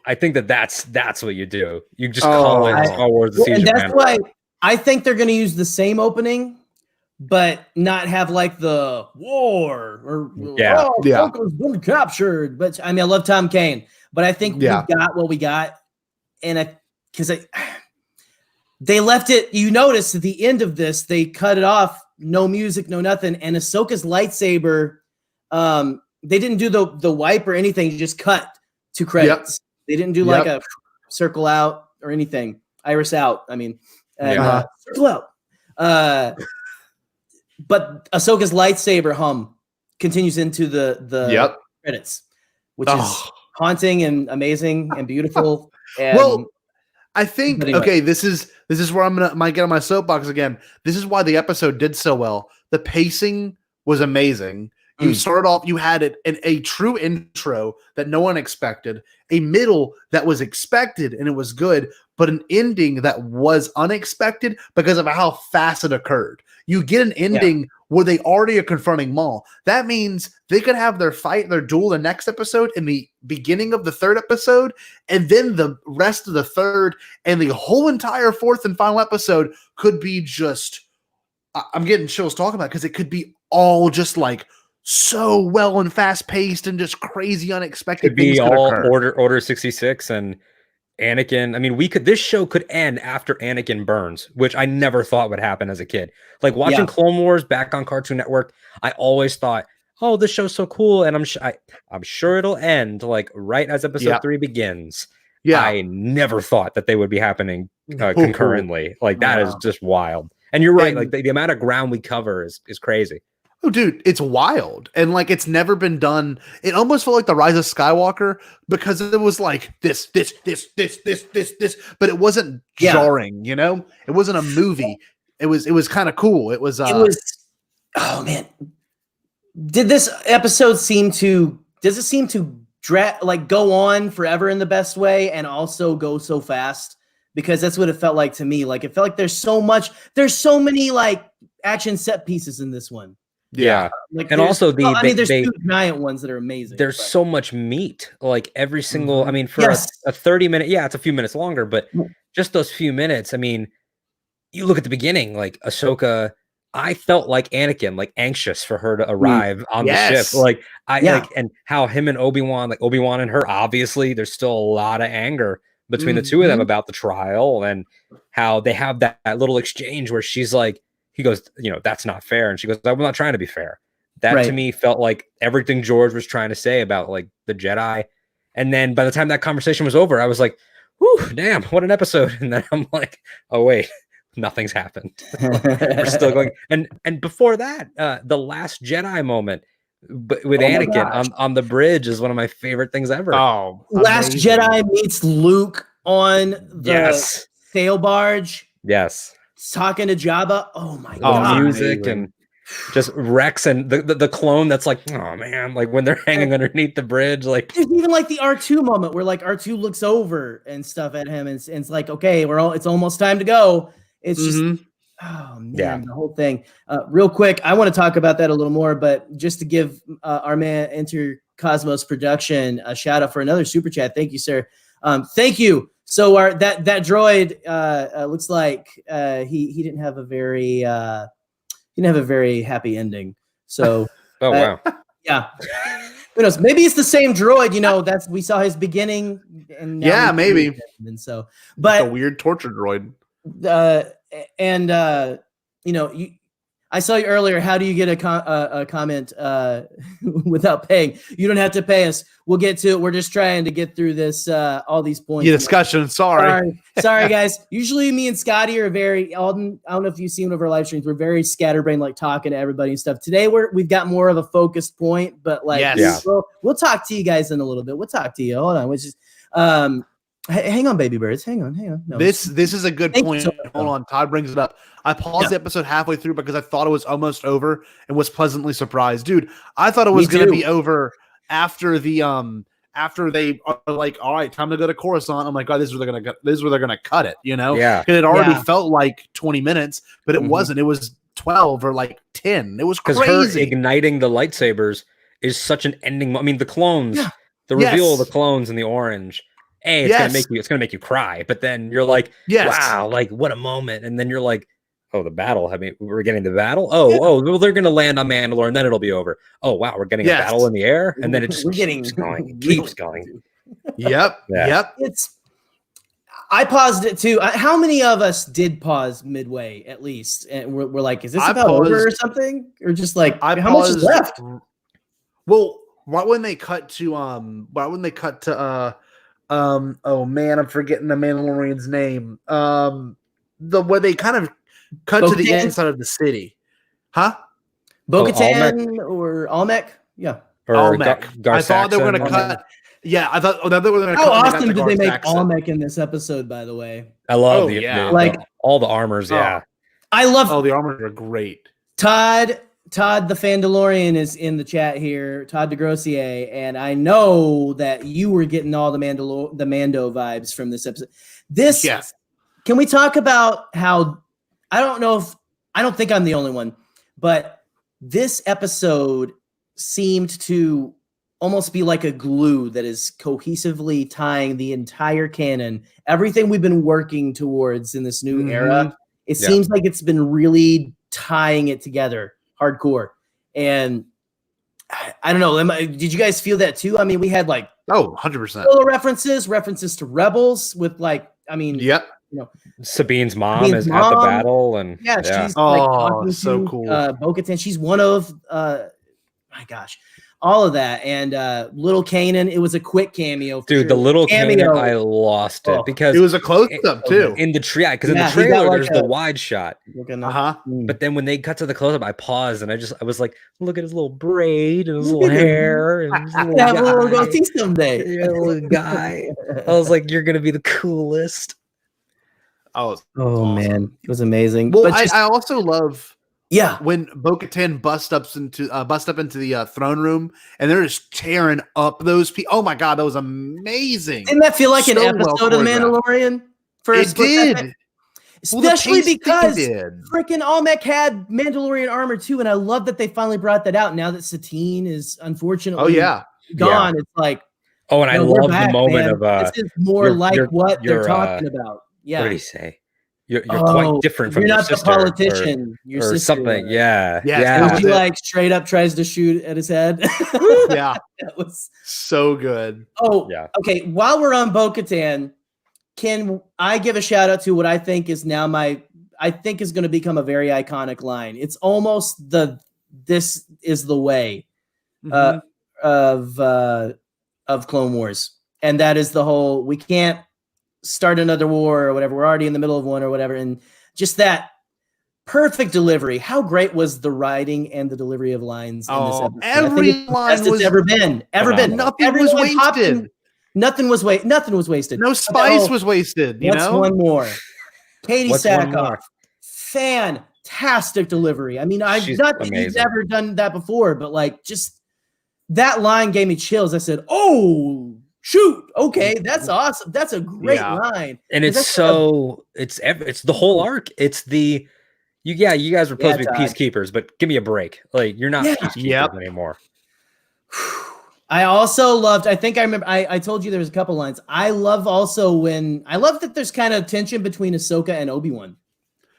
I think that's what you do. You just call it Star Wars: The Siege of That's Mandalore. why I think they're going to use the same opening, but not have like the war or Falco's been captured. But I mean, I love Tom Kane, but I think we got what we got, and because they left it. You notice at the end of this, they cut it off. No music, no nothing. And Ahsoka's lightsaber, they didn't do the wipe or anything. You just cut to credits. Yep. They didn't do like a circle out or anything. Iris out. I mean, circle out. But Ahsoka's lightsaber hum continues into the credits, which is haunting and amazing and beautiful. And well, I think this is where I might get on my soapbox again. This is why the episode did so well. The pacing was amazing. You started off, you had a true intro that no one expected, a middle that was expected and it was good, but an ending that was unexpected because of how fast it occurred. You get an ending where they already are confronting Maul. That means they could have their duel the next episode in the beginning of the 3rd episode, and then the rest of the 3rd and the whole entire 4th and final episode could be just, I'm getting chills talking about it because it could be all just like so well and fast paced and just crazy unexpected. Could be all Order 66 and Anakin. I mean, this show could end after Anakin burns, which I never thought would happen as a kid. Like watching Clone Wars back on Cartoon Network, I always thought, oh, this show's so cool, and I'm sure it'll end like right as episode 3 begins. Yeah, I never thought that they would be happening concurrently. Like that is just wild. And you're right. Like the amount of ground we cover is crazy. Oh, dude, it's wild. And like it's never been done. It almost felt like the Rise of Skywalker because it was like this, but it wasn't jarring, you know? It wasn't a movie. It was kind of cool. It was oh man. Does it seem to go on forever in the best way and also go so fast? Because that's what it felt like to me. Like it felt like there's so many like action set pieces in this one. Yeah. And also there's 2 giant ones that are amazing. There's so much meat. Like every single, I mean, for a 30-minute, it's a few minutes longer, but just those few minutes. I mean, you look at the beginning, like Ahsoka, I felt like Anakin, like anxious for her to arrive on the ship. Like and how him and Obi-Wan, like Obi-Wan and her, obviously there's still a lot of anger between the two of them about the trial and how they have that little exchange where she's like, he goes, that's not fair. And she goes, I'm not trying to be fair. That to me felt like everything George was trying to say about like the Jedi. And then by the time that conversation was over, I was like, whew, damn, what an episode. And then I'm like, oh, wait, nothing's happened. We're still going. And before that, the Last Jedi moment with Anakin on the bridge is one of my favorite things ever. Oh, Last Jedi meets Luke on the sail barge. Yes. Talking to Jabba. Oh my god. Music and just Rex and the clone that's like, oh man, like when they're hanging underneath the bridge, like there's even like the R2 moment where like R2 looks over and stuff at him and it's like, okay, it's almost time to go. It's just oh man, the whole thing. Real quick, I want to talk about that a little more, but just to give our man Enter Cosmos Production a shout out for another super chat. Thank you, sir. Thank you. So that droid looks like he didn't have a very happy ending. So oh wow, yeah. Who knows? Maybe it's the same droid. We saw his beginning, and maybe. And so, but it's a weird torture droid. I saw you earlier. How do you get a comment without paying? You don't have to pay us. We'll get to it. We're just trying to get through this, all these points. Yeah, discussion. Sorry, guys. Usually, me and Scotty are very. Alden, I don't know if you've seen one of our live streams. We're very scatterbrained, like talking to everybody and stuff. Today, we've got more of a focused point, but like, we'll talk to you guys in a little bit. We'll talk to you. Hold on, which is, hang on, baby birds. Hang on. No, this is a good point. Hold on, Todd brings it up. I paused the episode halfway through because I thought it was almost over and was pleasantly surprised. Dude, I thought it was going to be over after the after they are like, all right, time to go to Coruscant. I'm like, God, this is where they're gonna cut it, you know? Yeah. Because it already felt like 20 minutes, but it wasn't. It was 12 or like 10. It was crazy. Because her igniting the lightsabers is such an ending. I mean, the clones, the reveal of the clones in the orange. It's gonna make you cry, but then you're like, wow, like what a moment. And then you're like, oh, the battle. I mean, we're getting the battle. Well, they're gonna land on Mandalore and then it'll be over. Oh wow, we're getting a battle in the air, and then it just keeps going. Yep. I paused it too. How many of us did pause midway at least? And we're like, is this about over or something? Or just like, how much is left? Well, right when they cut to oh man, I'm forgetting the Mandalorian's name. Where they kind of cut to the inside of the city. Huh? Bo-Katan or Almec? Yeah. Or Almec. I thought they were going to cut. Yeah, I thought they were going to cut. How often did they make Almec in this episode, by the way? I love all the armors. Yeah. I love. Oh, the armors are great. Todd the Fandalorian is in the chat here, Todd DeGrossier, and I know that you were getting all the Mando vibes from this episode. Can we talk about how I don't think I'm the only one, but this episode seemed to almost be like a glue that is cohesively tying the entire canon, everything we've been working towards in this new era. It seems like it's been really tying it together hardcore. And I don't know. Did you guys feel that too? I mean, we had like 100% references to Rebels with like, I mean, Sabine's mom is at the battle, and she's like talking so to cool. Bo-Katan. She's one of my gosh, all of that, and little Kanan. It was a quick cameo, dude. The little cameo, I lost it because it was a close up too in the tree. Because in the trailer, there's the wide shot. But then when they cut to the close up, I paused and I was like, look at his little braid and his little hair and his little have a little goatee someday. Little guy. I was like, you're gonna be the coolest. Oh man, it was amazing. Well, I also love when Bo-Katan bust up into the throne room and they're just tearing up those people. Oh my god, that was amazing. Didn't that feel like an episode of The Mandalorian? It did. Especially because freaking Almec had Mandalorian armor too, and I love that they finally brought that out now that Satine is unfortunately gone. It's like, and I love the moment of this is more like what they're talking about. Yeah. What did he say? You're quite different from your sister. You're not the politician. Your sister. Something. Yeah. He like straight up tries to shoot at his head. That was so good. Okay. While we're on Bo-Katan, can I give a shout out to what I think is now I think is going to become a very iconic line. It's almost this is the way of Clone Wars. And that is the whole, we can't start another war or whatever. We're already in the middle of one or whatever. And just that perfect delivery. How great was the writing and the delivery of lines in this episode? Every line was ever been. Nothing was wasted. Nothing was wasted. No spice was wasted. What's one more? Katie Sackhoff. Fantastic delivery. I mean, I've never done that before, but like just that line gave me chills. I said, "Oh, shoot. Okay, that's awesome. That's a great line." And it's the whole arc. It's the you guys were supposed to be peacekeepers, but give me a break. Like you're not peacekeepers anymore. I also loved, I think I remember, I told you there was a couple lines. I love that there's kind of tension between Ahsoka and Obi-Wan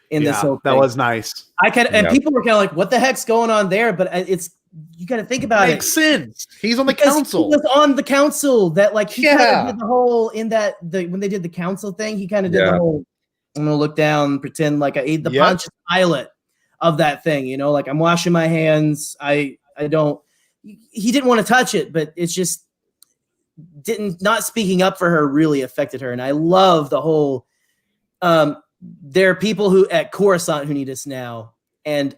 in this whole thing. That was nice. And people were kind of like, what the heck's going on there? But you got to think about it. Makes sense. He's on the council. He was on the council that like, he kind of did the whole, when they did the council thing, he kind of did the whole, I'm going to look down, pretend like I ate the Pontius Pilate. of that thing, you know, like I'm washing my hands. I don't, he didn't want to touch it, but it's just not speaking up for her really affected her. And I love the whole, there are people who at Coruscant who need us now. And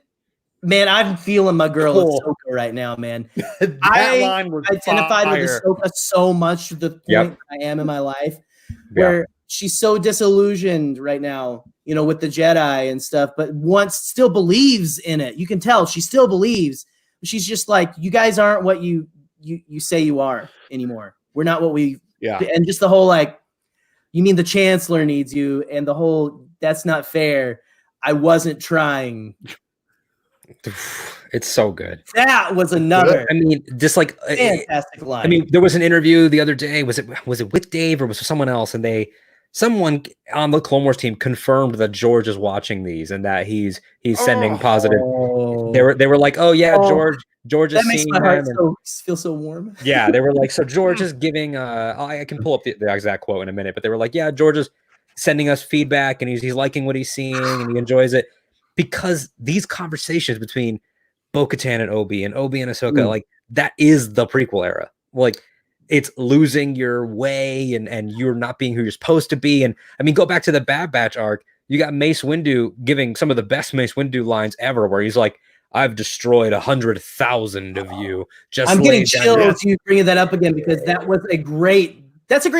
man, I'm feeling my girl Ahsoka right now, man. That line was identified fire. with Ahsoka so much to the point I am in my life where she's so disillusioned right now, you know, with the Jedi and stuff, but still believes in it. You can tell she still believes. She's just like, you guys aren't what you say you are anymore. We're not what we, and just the whole, like, you mean the Chancellor needs you, and the whole, that's not fair. I wasn't trying. It's so good. That was another. I mean, just like fantastic line. I mean, there was an interview the other day. Was it with Dave or was it someone else? And someone on the Clone Wars team confirmed that George is watching these and that he's sending positive. They were like, oh yeah, George is that makes seeing my heart them feel so warm. Yeah, they were like, so George is giving. I can pull up the exact quote in a minute, but they were like, yeah, George is sending us feedback and he's liking what he's seeing and he enjoys it, because these conversations between Bo-Katan and Obi and Ahsoka, like, that is the prequel era. Like, it's losing your way and you're not being who you're supposed to be. And I mean, go back to the Bad Batch arc. You got Mace Windu giving some of the best Mace Windu lines ever, where he's like, I've destroyed 100,000 of you. Just I'm getting chills you bringing that up again, because that's a great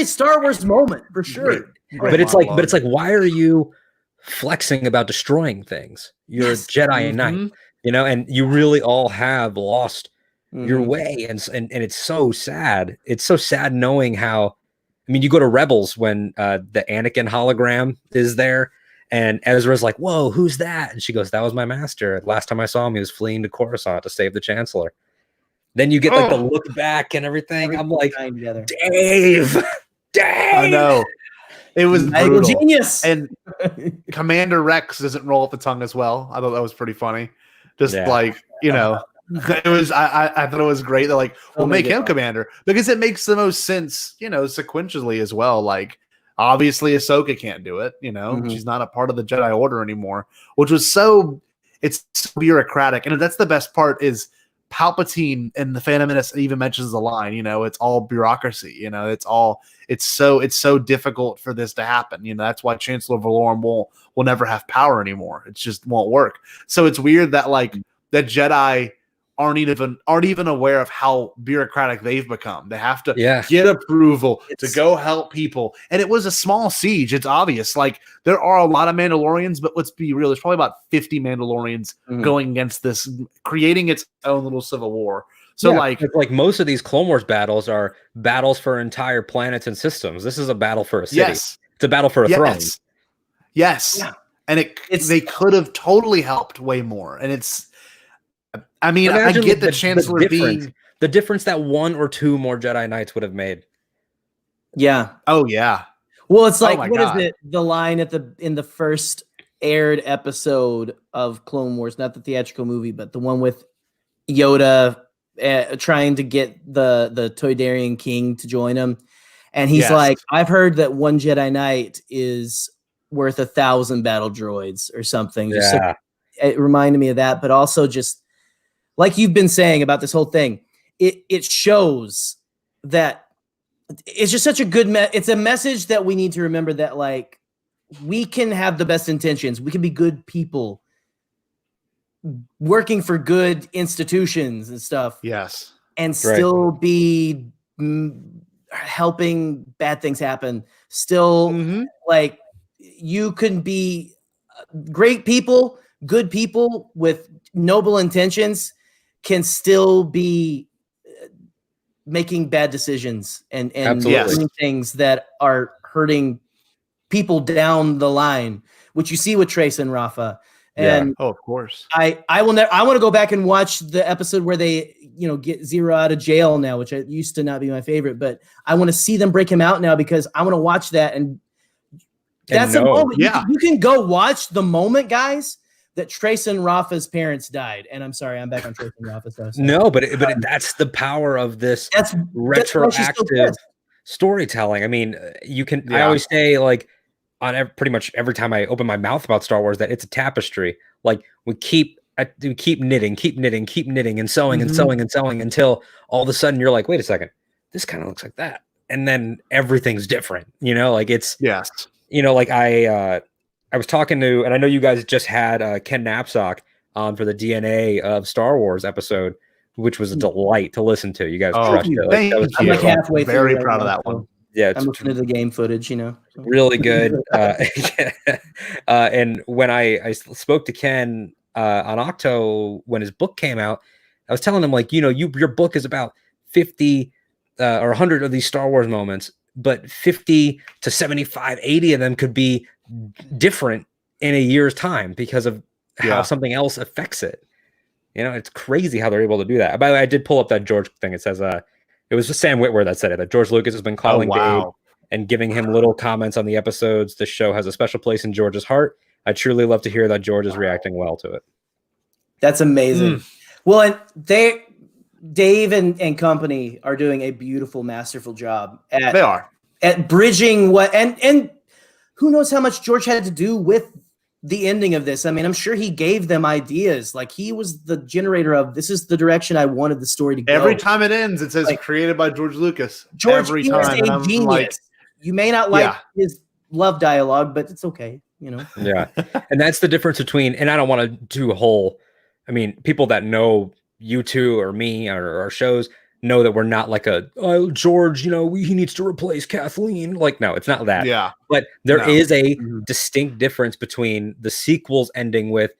Star Wars moment for sure. But it's like, why are you flexing about destroying things? You're a Jedi Knight, you know, and you really all have lost your way. And it's so sad. It's so sad knowing how, I mean, you go to Rebels when the Anakin hologram is there, and Ezra's like, whoa, who's that? And she goes, that was my master. Last time I saw him, he was fleeing to Coruscant to save the Chancellor. Then you get like the look back and everything. I'm like, Dave. I know. It was brutal. Genius. And Commander Rex doesn't roll off the tongue as well. I thought that was pretty funny. Just like, you know, it was, I thought it was great. They're like, we'll make him commander, because it makes the most sense, you know, sequentially as well. Like, obviously Ahsoka can't do it, you know, she's not a part of the Jedi Order anymore, which was it's so bureaucratic. And that's the best part, is Palpatine in the Phantom Menace even mentions the line, you know, it's all bureaucracy, you know, it's so difficult for this to happen. You know, that's why Chancellor Valorum will never have power anymore. It just won't work. So it's weird that, like, the Jedi aren't even aware of how bureaucratic they've become. They have to get approval to go help people. And it was a small siege. It's obvious. Like, there are a lot of Mandalorians, but let's be real. There's probably about 50 Mandalorians going against this, creating its own little civil war. So like most of these Clone Wars battles are battles for entire planets and systems. This is a battle for a city. Yes. It's a battle for a throne. Yes. Yeah. And they could have totally helped way more. And I mean, I get the Chancellor being the difference that one or two more Jedi Knights would have made. Yeah. Oh yeah. Well, it's like, what is it? The line in the first aired episode of Clone Wars, not the theatrical movie, but the one with Yoda trying to get the Toydarian king to join him, and he's like, I've heard that one Jedi Knight is worth 1,000 battle droids or something. Yeah. It reminded me of that, but also just like you've been saying about this whole thing, it shows that it's just such a good it's a message that we need to remember, that, like, we can have the best intentions, we can be good people working for good institutions and stuff, and still be helping bad things happen. Still, like, you can be great people, good people with noble intentions, can still be making bad decisions and doing things that are hurting people down the line, which you see with Trace and Rafa. And of course, I want to go back and watch the episode where they, you know, get Zero out of jail now, which used to not be my favorite, but I want to see them break him out now, because I want to watch that. And that's a moment. You can go watch the moment, guys, that Trace and Rafa's parents died. And I'm sorry, I'm back on Trace and Rafa stuff. No, but that's the power of this retroactive storytelling. I mean, you can. I always say, like, on pretty much every time I open my mouth about Star Wars that it's a tapestry. Like we keep knitting, and sewing and sewing and sewing until all of a sudden you're like, wait a second, this kind of looks like that, and then everything's different. Like it's like I was talking to, and I know you guys just had Ken Knapsack on for the DNA of Star Wars episode, which was a delight to listen to. You guys crushed it. Thank you. I'm like halfway through. Very proud of that one. Yeah, I'm listening to the game footage, really good. And when I spoke to Ken on Octo when his book came out, I was telling him like, your book is about 50 or 100 of these Star Wars moments, but 50 to 75, 80 of them could be different in a year's time because of how something else affects it. It's crazy how they're able to do that. By the way, I did pull up that George thing. It says, it was just Sam Witwer that said it, that George Lucas has been calling Dave and giving him little comments on the episodes. The show has a special place in George's heart. I truly love to hear that George is reacting well to it. That's amazing. Well, and Dave and company are doing a beautiful, masterful job at bridging what, and who knows how much George had to do with the ending of this. I mean, I'm sure he gave them ideas. Like he was the generator of, this is the direction I wanted the story to go. Every time it ends, it says created by George Lucas. George every is time. a genius. You may not like his love dialogue, but it's okay. Yeah. And that's the difference between, and I don't want to do a whole, people that know you two or me or our shows know that we're not like George, he needs to replace Kathleen. Like, no, it's not that. Yeah. But there is a distinct difference between the sequels ending with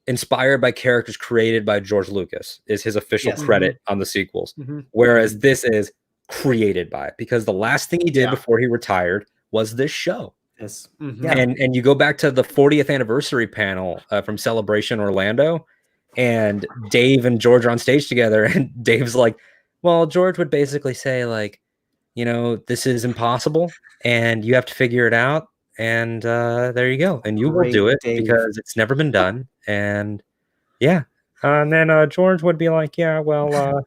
inspired by characters created by George Lucas is his official credit on the sequels. Whereas this is created by, because the last thing he did before he retired was this show. Yes. And you go back to the 40th anniversary panel from Celebration Orlando, and Dave and George are on stage together, and Dave's like, well, George would basically say like, this is impossible and you have to figure it out. And there you go. And you will do it, Dave, because it's never been done. And and then George would be like, yeah, well,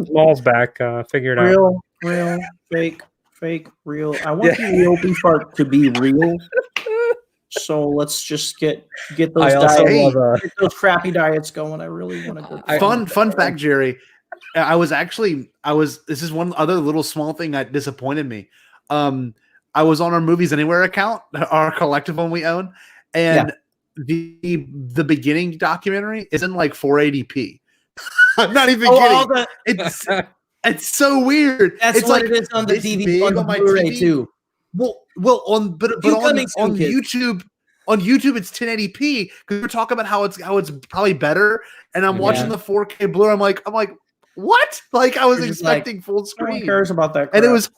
Small's back. Figure it out. Real, fake, real. I want the EOP part to be real. So let's just get those diets, get those crappy diets going. I really want to go. Fun fact, Jerry. This is one other little small thing that disappointed me. I was on our Movies Anywhere account, our collective one we own, and the beginning documentary is in like 480p. I'm not even kidding. It's so weird. That's what it is on the DVD on my Blu-ray too. Well, on YouTube. On YouTube, it's 1080p because we're talking about how it's probably better. And I'm watching the 4K Blu-ray. I'm like, what? Like I was expecting full screen. Who cares about that? And it was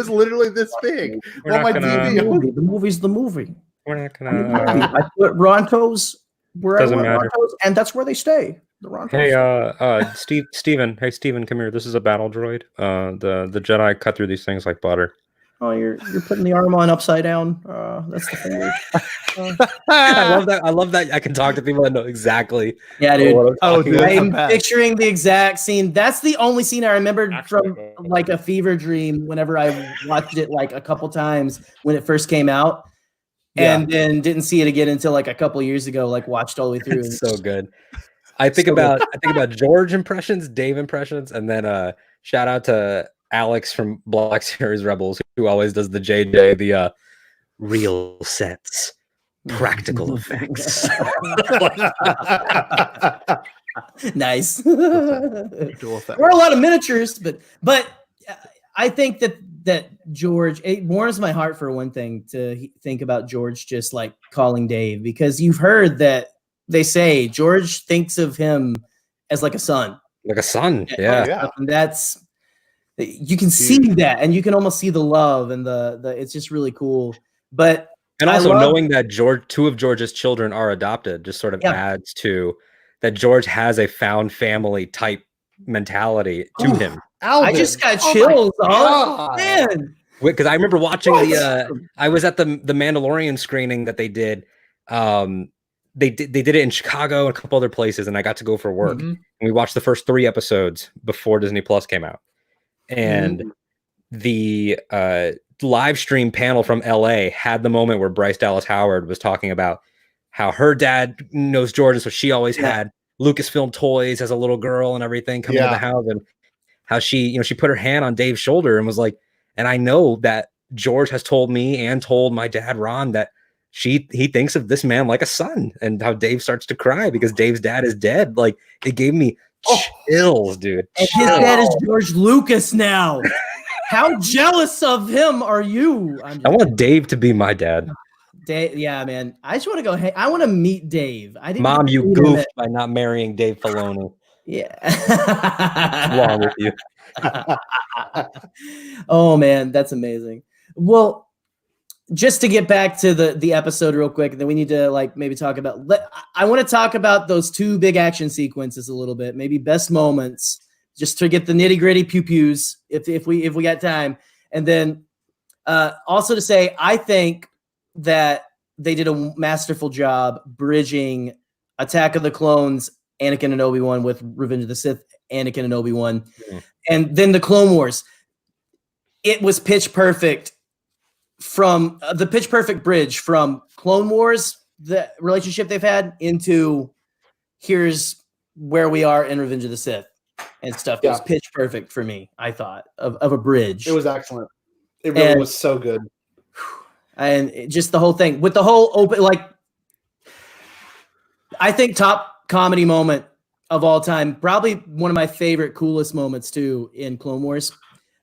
literally this big on my TV. The movie's the movie. We're not gonna. I put Rontos where doesn't matter, Rontos, and that's where they stay. The Rontos. Hey, Steven. Hey, Steven, come here. This is a battle droid. The Jedi cut through these things like butter. Oh, you're putting the arm on upside down. That's the thing. I love that. I can talk to people that know exactly. Yeah, dude. I'm picturing the exact scene. That's the only scene I remembered from like a fever dream. Whenever I watched it like a couple times when it first came out, and then didn't see it again until like a couple years ago. Like watched all the way through. It's so good. I think about George impressions, Dave impressions, and then shout out to Alex from Black Series Rebels, who always does the JJ, the real sets, practical effects. Nice. There are a lot of miniatures, but I think that George, it warms my heart for one thing to think about George just like calling Dave, because you've heard that they say George thinks of him as like a son. Like a son, yeah. And that's, you can see that, and you can almost see the love and the it's just really cool. But and also knowing that two of George's children are adopted just sort of adds to that George has a found family type mentality to him. Alvin. I just got chills. Oh man. Because I remember watching I was at the Mandalorian screening that they did. They did it in Chicago and a couple other places, and I got to go for work. And we watched the first 3 episodes before Disney Plus came out. And the live stream panel from LA had the moment where Bryce Dallas Howard was talking about how her dad knows Jordan, so she always had Lucasfilm toys as a little girl and everything coming to the house, and how she put her hand on Dave's shoulder and was like, and I know that George has told me and told my dad Ron that he thinks of this man like a son, and how Dave starts to cry because Dave's dad is dead. Like, it gave me chills, dude. And his dad is George Lucas now. How jealous of him are you? I want Dave to be my dad. Dave, yeah, man. I just want to go. Hey, I want to meet Dave. Mom, you goofed by not marrying Dave Filoni. Yeah. What's wrong with you? Oh man, that's amazing. Well, just to get back to the episode real quick, then we need to like maybe talk about. I want to talk about those two big action sequences a little bit. Maybe best moments, just to get the nitty gritty pew pews if we got time, and then also to say I think that they did a masterful job bridging Attack of the Clones, Anakin and Obi-Wan, with Revenge of the Sith, Anakin and Obi-Wan, and then the Clone Wars. It was pitch perfect from the pitch perfect bridge from Clone Wars, the relationship they've had, into here's where we are in Revenge of the Sith and stuff. It was pitch perfect for me, I thought, of a bridge. It was excellent. It really was so good. And just the whole thing with the whole open, like, I think top comedy moment of all time, probably one of my favorite, coolest moments too in Clone Wars.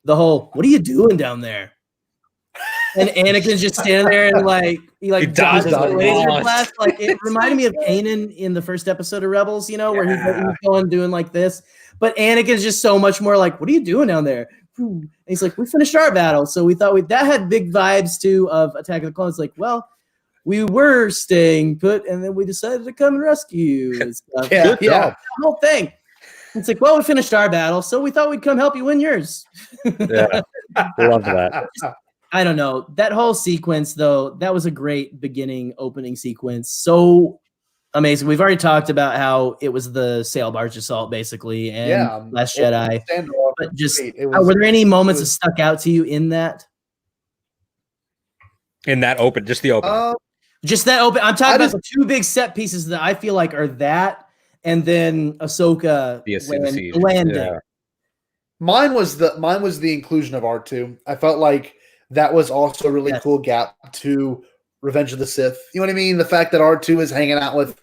The whole, what are you doing down there? And Anakin's just standing there and he dodges the laser blast. Like, it reminded me of Kanan in the first episode of Rebels, where he's going doing like this. But Anakin's just so much more like, what are you doing down there? And he's like, we finished our battle. So we thought that had big vibes too of Attack of the Clones. Like, well, we were staying put, and then we decided to come and rescue you and stuff. The whole thing. It's like, well, we finished our battle, so we thought we'd come help you win yours. Yeah, love that. I don't know. That whole sequence, though, that was a great opening sequence. So amazing. We've already talked about how it was the sail barge assault, basically, and Last Jedi. But just, were there any moments that stuck out to you in that? In that open, just the open. Just that open. I'm talking about the two big set pieces that I feel like are that, and then Ahsoka landing. Yeah. Mine was the inclusion of R2. I felt like that was also a really cool gap to Revenge of the Sith. You know what I mean? The fact that R2 is hanging out with,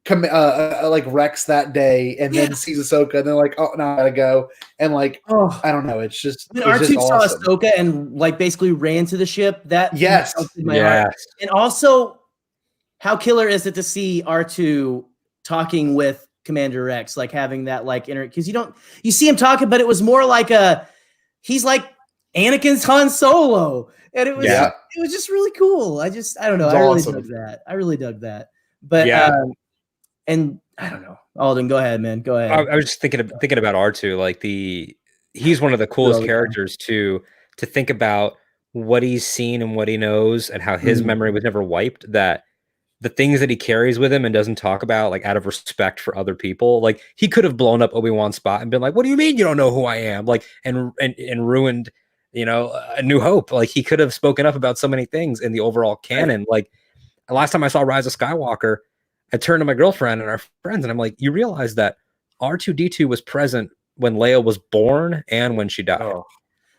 like Rex that day, and then sees Ahsoka, and they're like, oh, no, I gotta go. And like, I don't know. It's just, R2 saw awesome. Ahsoka and like basically ran to the ship. That my heart. And also, how killer is it to see R2 talking with Commander Rex, like having that like because you see him talking, but it was more like he's like Anakin's Han Solo, and it was just really cool. I don't know. I really dug that. But and I don't know. Alden, go ahead, man. Go ahead. I was just thinking about R2. Like he's one of the coolest characters to think about what he's seen and what he knows, and how his memory was never wiped. That the things that he carries with him and doesn't talk about, like out of respect for other people, like he could have blown up Obi-Wan's spot and been like, "What do you mean you don't know who I am?" Like and ruined, A New Hope. Like he could have spoken up about so many things in the overall canon. Like last time I saw Rise of Skywalker, I turned to my girlfriend and our friends, and I'm like, "You realize that R2-D2 was present when Leia was born and when she died?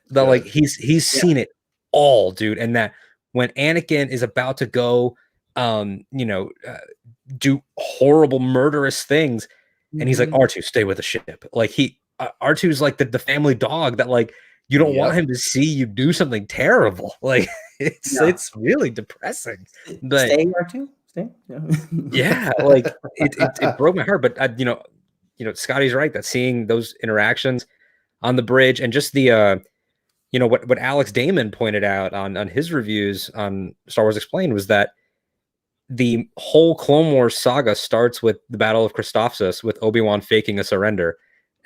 Like he's seen it all, dude. And that when Anakin is about to go, do horrible murderous things, and he's like, R2, stay with the ship. Like R2's like the family dog that like you don't want him to see you do something terrible. Like it's really depressing. But stay R2, stay. Yeah, like it broke my heart. But Scotty's right that seeing those interactions on the bridge, and just the what Alex Damon pointed out on his reviews on Star Wars Explained was that the whole Clone Wars saga starts with the Battle of Christophsis, with Obi-Wan faking a surrender.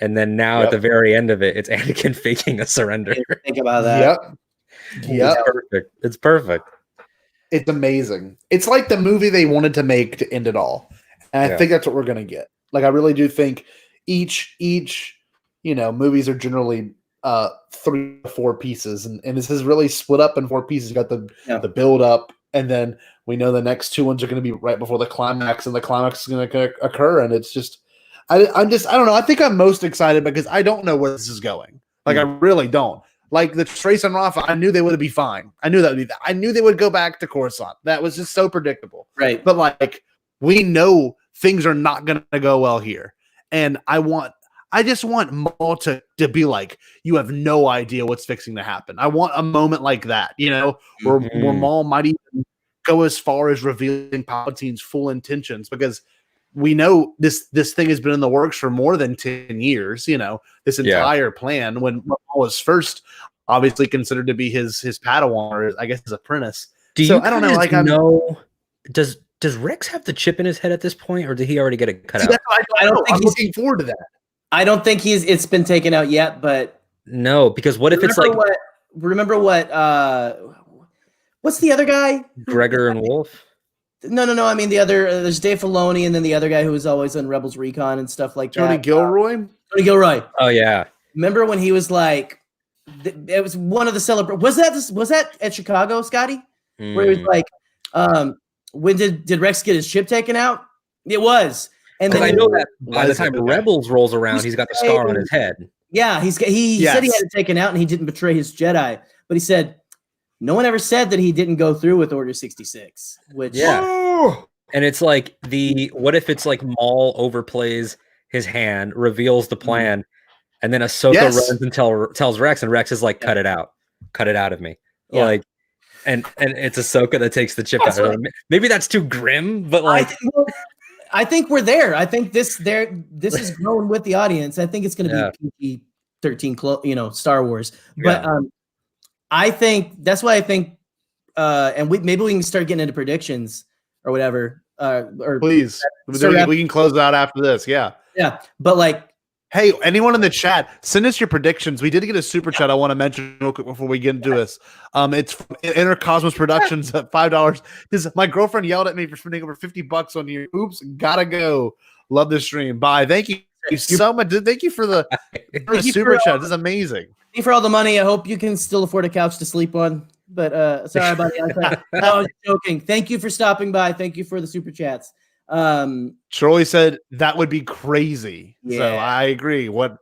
And then now at the very end of it, it's Anakin faking a surrender. Think about that. Yep. It's perfect. It's amazing. It's like the movie they wanted to make to end it all. And I think that's what we're going to get. Like, I really do think each movies are generally 3 to 4 pieces, and this is really split up in 4 pieces. You got the build up, and then we know the next 2 ones are going to be right before the climax, and the climax is going to occur, and it's just I don't know. I think I'm most excited because I don't know where this is going. Like I really don't. Like the Trace and Rafa, I knew they would be fine. I knew I knew they would go back to Coruscant. That was just so predictable. Right. But like we know things are not going to go well here, and I just want Maul to be like, you have no idea what's fixing to happen. I want a moment like that, where Maul might even go as far as revealing Palpatine's full intentions, because we know this thing has been in the works for more than 10 years, this entire plan when Maul was first obviously considered to be his Padawan, or I guess his apprentice. I don't know. Like, does Rex have the chip in his head at this point, or did he already get it cut out? I don't think I'm looking forward to that. I don't think it's been taken out yet, but no, because what if it's like remember what what's the other guy? Gregor and Wolf? No. I mean the other there's Dave Filoni, and then the other guy who was always on Rebels Recon and stuff like Tony that. Gilroy? Tony Gilroy. Oh yeah. Remember when he was like, it was one of the celebrations. Was that at Chicago, Scotty? Where he was like, when did Rex get his chip taken out? It was. And then I know that by the time Rebels rolls around, he's got the scar on his head. Yeah, he said he had it taken out, and he didn't betray his Jedi. But he said no one ever said that he didn't go through with Order 66. Which and it's like what if it's like Maul overplays his hand, reveals the plan, and then Ahsoka runs and tells Rex, and Rex is like, cut it out of me, like. And it's Ahsoka that takes the chip out of him. Maybe that's too grim, but like. I think we're there. I think this is growing with the audience. I think it's going to be PG-13, Star Wars. But I think that's why I think, and maybe we can start getting into predictions or whatever. Or please, we can close it out after this. Yeah. But like, hey, anyone in the chat, send us your predictions. We did get a super chat I want to mention real quick before we get into this. It's from Inner Cosmos Productions at $5. Because my girlfriend yelled at me for spending over $50 on you. Oops, gotta go. Love this stream. Bye. Thank you so much. Thank you for the super chat. This is amazing. Thank you for all the money. I hope you can still afford a couch to sleep on. But sorry, buddy. No, I was joking. Thank you for stopping by. Thank you for the super chats. Troy said that would be crazy. So I agree. I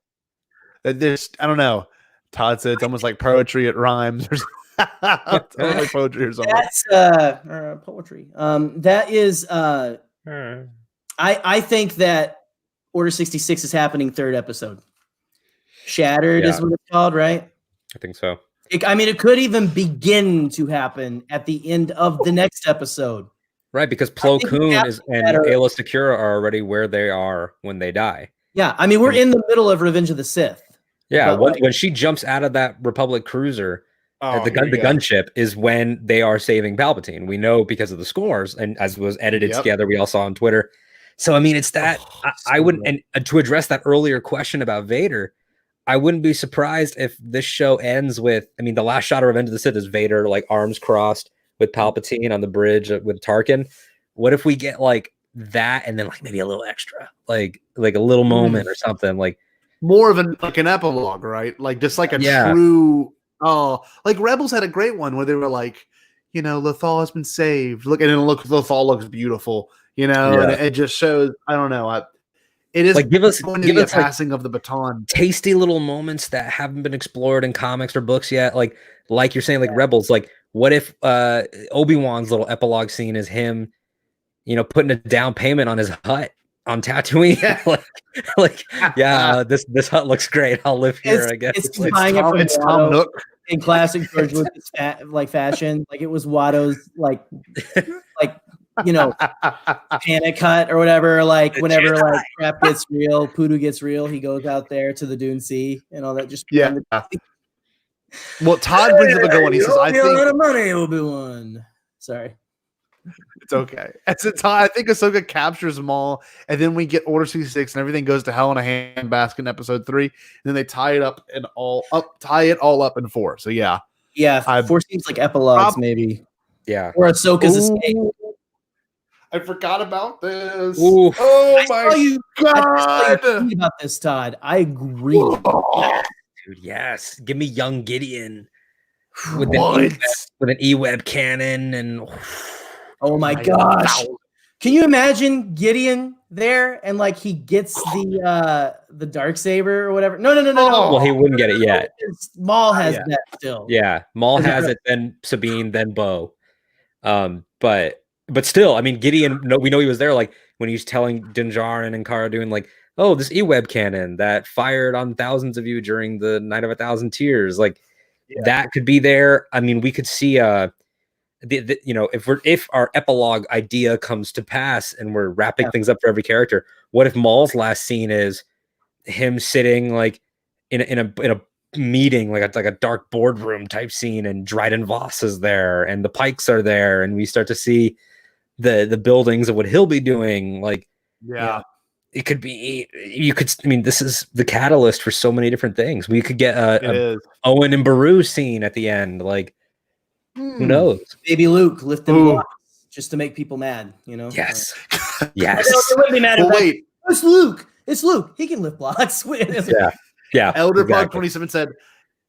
don't know. Todd said it's almost like poetry. It rhymes. Like poetry or something. That's poetry. That is I think that Order 66 is happening 3rd episode. Shattered is what it's called, right? I think so. It could even begin to happen at the end of the next episode. Right, because Plo Koon and Aayla Secura are already where they are when they die. Yeah, we're in the middle of Revenge of the Sith. Yeah, when she jumps out of that Republic cruiser, the gunship is when they are saving Palpatine. We know because of the scores, and as was edited together, we all saw on Twitter. So, it's that I wouldn't, and to address that earlier question about Vader, I wouldn't be surprised if this show ends with, the last shot of Revenge of the Sith is Vader, like arms crossed, with Palpatine on the bridge with Tarkin. What if we get like that and then like maybe a little extra, like a little moment or something, like more of an epilogue, right? Like just like a true. Oh, like Rebels had a great one where they were like, Lothal has been saved. Look, and then Lothal looks beautiful, and it just shows. I don't know. It is like give us passing of the baton. Tasty little moments that haven't been explored in comics or books yet. Like you're saying, like Rebels, like. What if Obi-Wan's little epilogue scene is him, putting a down payment on his hut on Tatooine? This hut looks great. I'll live here, I guess. It's Tom Nook in classic George Lucas fashion. Like it was Watto's panic hut or whatever. Like whenever like crap gets real, Poodoo gets real, he goes out there to the Dune Sea and all that. Well, Todd brings up a good one. He says, "I think a lot of money, Obi-Wan." Sorry, it's okay. I think Ahsoka captures Maul, and then we get Order 66, and everything goes to hell in a handbasket in Episode 3. And then they tie it all up in 4. So yeah, 4 seems like epilogues, maybe. Yeah, or Ahsoka's escape. I forgot about this. Ooh. Oh my God! I about this, Todd. I agree. dude, yes. Give me young Gideon What? with an E-Web cannon and oh my gosh. Can you imagine Gideon there and like he gets the Darksaber or whatever? No. Well, he wouldn't get it yet. Maul has that still. Yeah, Maul has it, then Sabine, then Bo. But still, I mean, Gideon. No, we know he was there. Like when he's telling Din Djarin and Cara Dune, like, "Oh, this E-Web cannon that fired on thousands of you during the Night of 1,000 Tears." Like that could be there. I mean, we could see you know, if our epilogue idea comes to pass and we're wrapping things up for every character, what if Maul's last scene is him sitting like in a meeting, like a dark boardroom type scene, and Dryden Voss is there and the Pikes are there, and we start to see the buildings of what he'll be doing. Like, it could be, I mean, this is the catalyst for so many different things. We could get a Owen and Beru scene at the end. Like, who knows? Baby Luke lifting blocks just to make people mad, you know? Yes. Yes. They wouldn't be mad wait. It's Luke. It's Luke. He can lift blocks. Yeah. Elder Bug 27 said,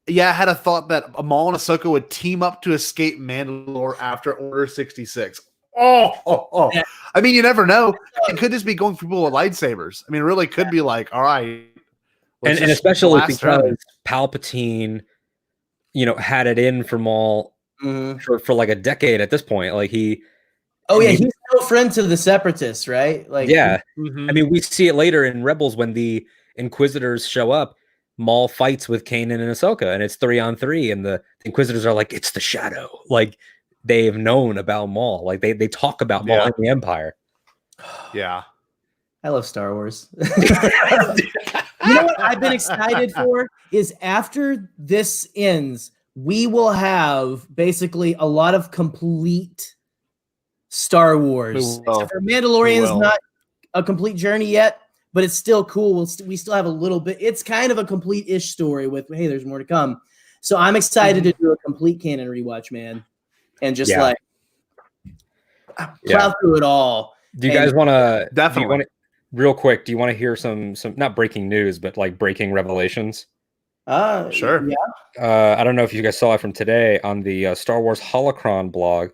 I had a thought that Maul and Ahsoka would team up to escape Mandalore after Order 66. Oh. Yeah. I mean, you never know. It could just be going for people with lightsabers. I mean, it really could be like, all right. And especially because Palpatine, you know, had it in for Maul for like a decade at this point. Like he's no friend to the Separatists, right? Like, I mean, we see it later in Rebels when the Inquisitors show up. Maul fights with Kanan and Ahsoka, and it's 3-on-3, and the Inquisitors are like, it's the Shadow. Like they've known about Maul. Like they talk about Maul in the Empire. Yeah, I love Star Wars. You know what I've been excited for is after this ends, we will have basically a lot of complete Star Wars. Except for Mandalorian's not a complete journey yet, but it's still cool. We still have a little bit. It's kind of a complete-ish story with, hey, there's more to come. So I'm excited to do a complete canon rewatch, man, and just plow through it all. Do you guys want to definitely real quick? Do you want to hear some not breaking news, but like breaking revelations? Sure. Yeah. I don't know if you guys saw it from today on the Star Wars Holocron blog.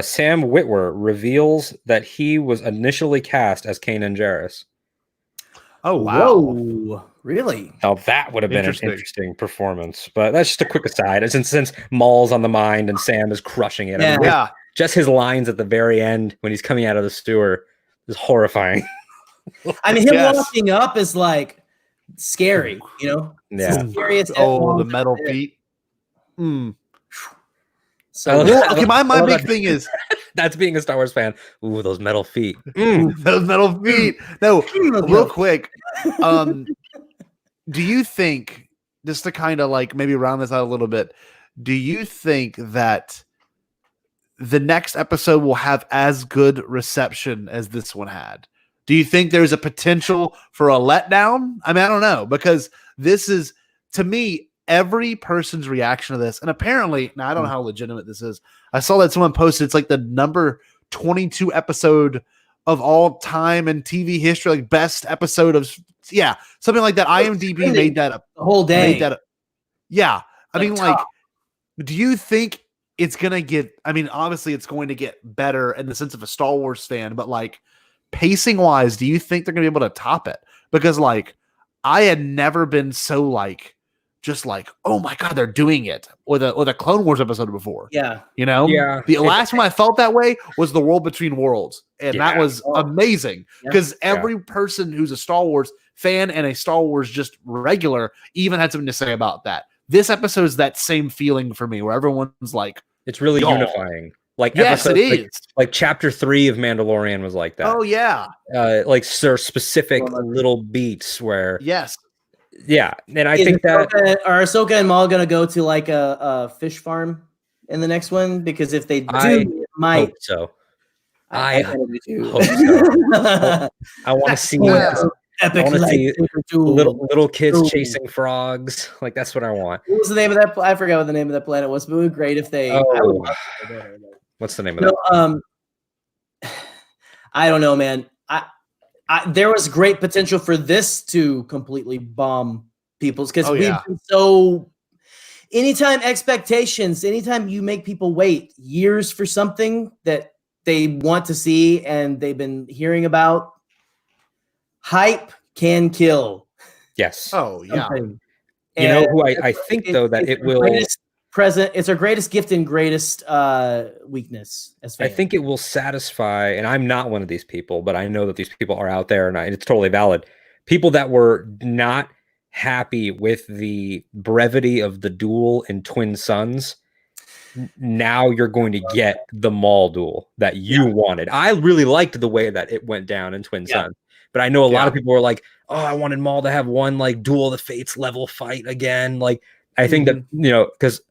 Sam Witwer reveals that he was initially cast as Kanan Jarrus. Oh, wow. Whoa, really? Now that would have been an interesting performance, but that's just a quick aside. Since Maul's on the mind and Sam is crushing it. Yeah. I mean, just his lines at the very end when he's coming out of the sewer is horrifying. I mean, him walking up is like scary, you know? Yeah. The metal feet. So okay, my big thing is that's being a Star Wars fan. Ooh, those metal feet. Those metal feet. No, real quick. Do you think, just to kind of like maybe round this out a little bit, do you think that the next episode will have as good reception as this one had? Do you think there's a potential for a letdown? I mean, I don't know, because this is, to me, every person's reaction to this, and apparently, now I don't know how legitimate this is. I saw that someone posted it's like the number 22 episode of all time in TV history, like best episode of something like that. IMDb made that up the whole day. I mean, like, do you think it's gonna get? I mean, obviously, it's going to get better in the sense of a Star Wars fan, but like pacing wise, do you think they're gonna be able to top it? Because like, I had never been so like. Just like, oh my God, they're doing it. Or the Clone Wars episode before. Yeah. You know? Yeah. The last time I felt that way was The World Between Worlds. And that was amazing. Because every person who's a Star Wars fan and a Star Wars just regular even had something to say about that. This episode is that same feeling for me where everyone's like, it's really unifying. Like, yes, it is. Like chapter 3 of Mandalorian was like that. Oh, yeah. Like specific little beats where. Yes. Yeah, and I think that are Ahsoka and Maul gonna go to like a fish farm in the next one? Because if they do, I hope so. I hope so. I want to see epic. I want to see little kids chasing frogs. Like that's what I want. What was the name of that? I forgot what the name of that planet was, but it would be great if they. What's the name of that? I don't know, man. There was great potential for this to completely bomb people's, because we've been so. Anytime you make people wait years for something that they want to see and they've been hearing about, hype can kill. Yes. Oh yeah. Something. You know who I think though that it will. It's our greatest gift and greatest weakness as fans. I think it will satisfy, and I'm not one of these people, but I know that these people are out there, and it's totally valid. People that were not happy with the brevity of the duel in Twin Suns, now you're going to get the Maul duel that you wanted. I really liked the way that it went down in Twin Suns, but I know a lot of people were like, oh, I wanted Maul to have one like Duel of the Fates level fight again. Like, I think that, because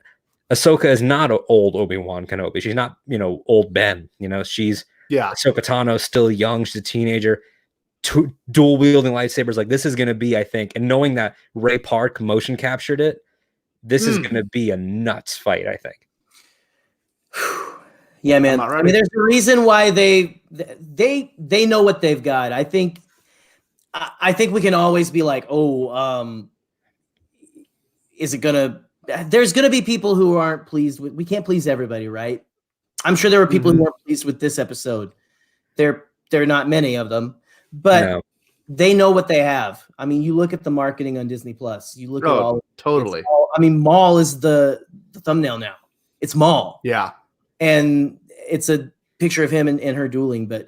Ahsoka is not old Obi-Wan Kenobi. She's not, old Ben. She's Ahsoka Tano's still young. She's a teenager. Dual wielding lightsabers. Like, this is going to be, I think, and knowing that Ray Park motion captured it, this is going to be a nuts fight, I think. Yeah, man. I mean, there's a reason why they know what they've got. I think we can always be like, is it gonna? There's gonna be people who aren't pleased with. We can't please everybody, right? I'm sure there were people who weren't pleased with this episode. There are not many of them, but they know what they have. I mean, you look at the marketing on Disney Plus. You look at all. Totally. I mean, Maul is the thumbnail now. It's Maul. Yeah. And it's a picture of him and her dueling. But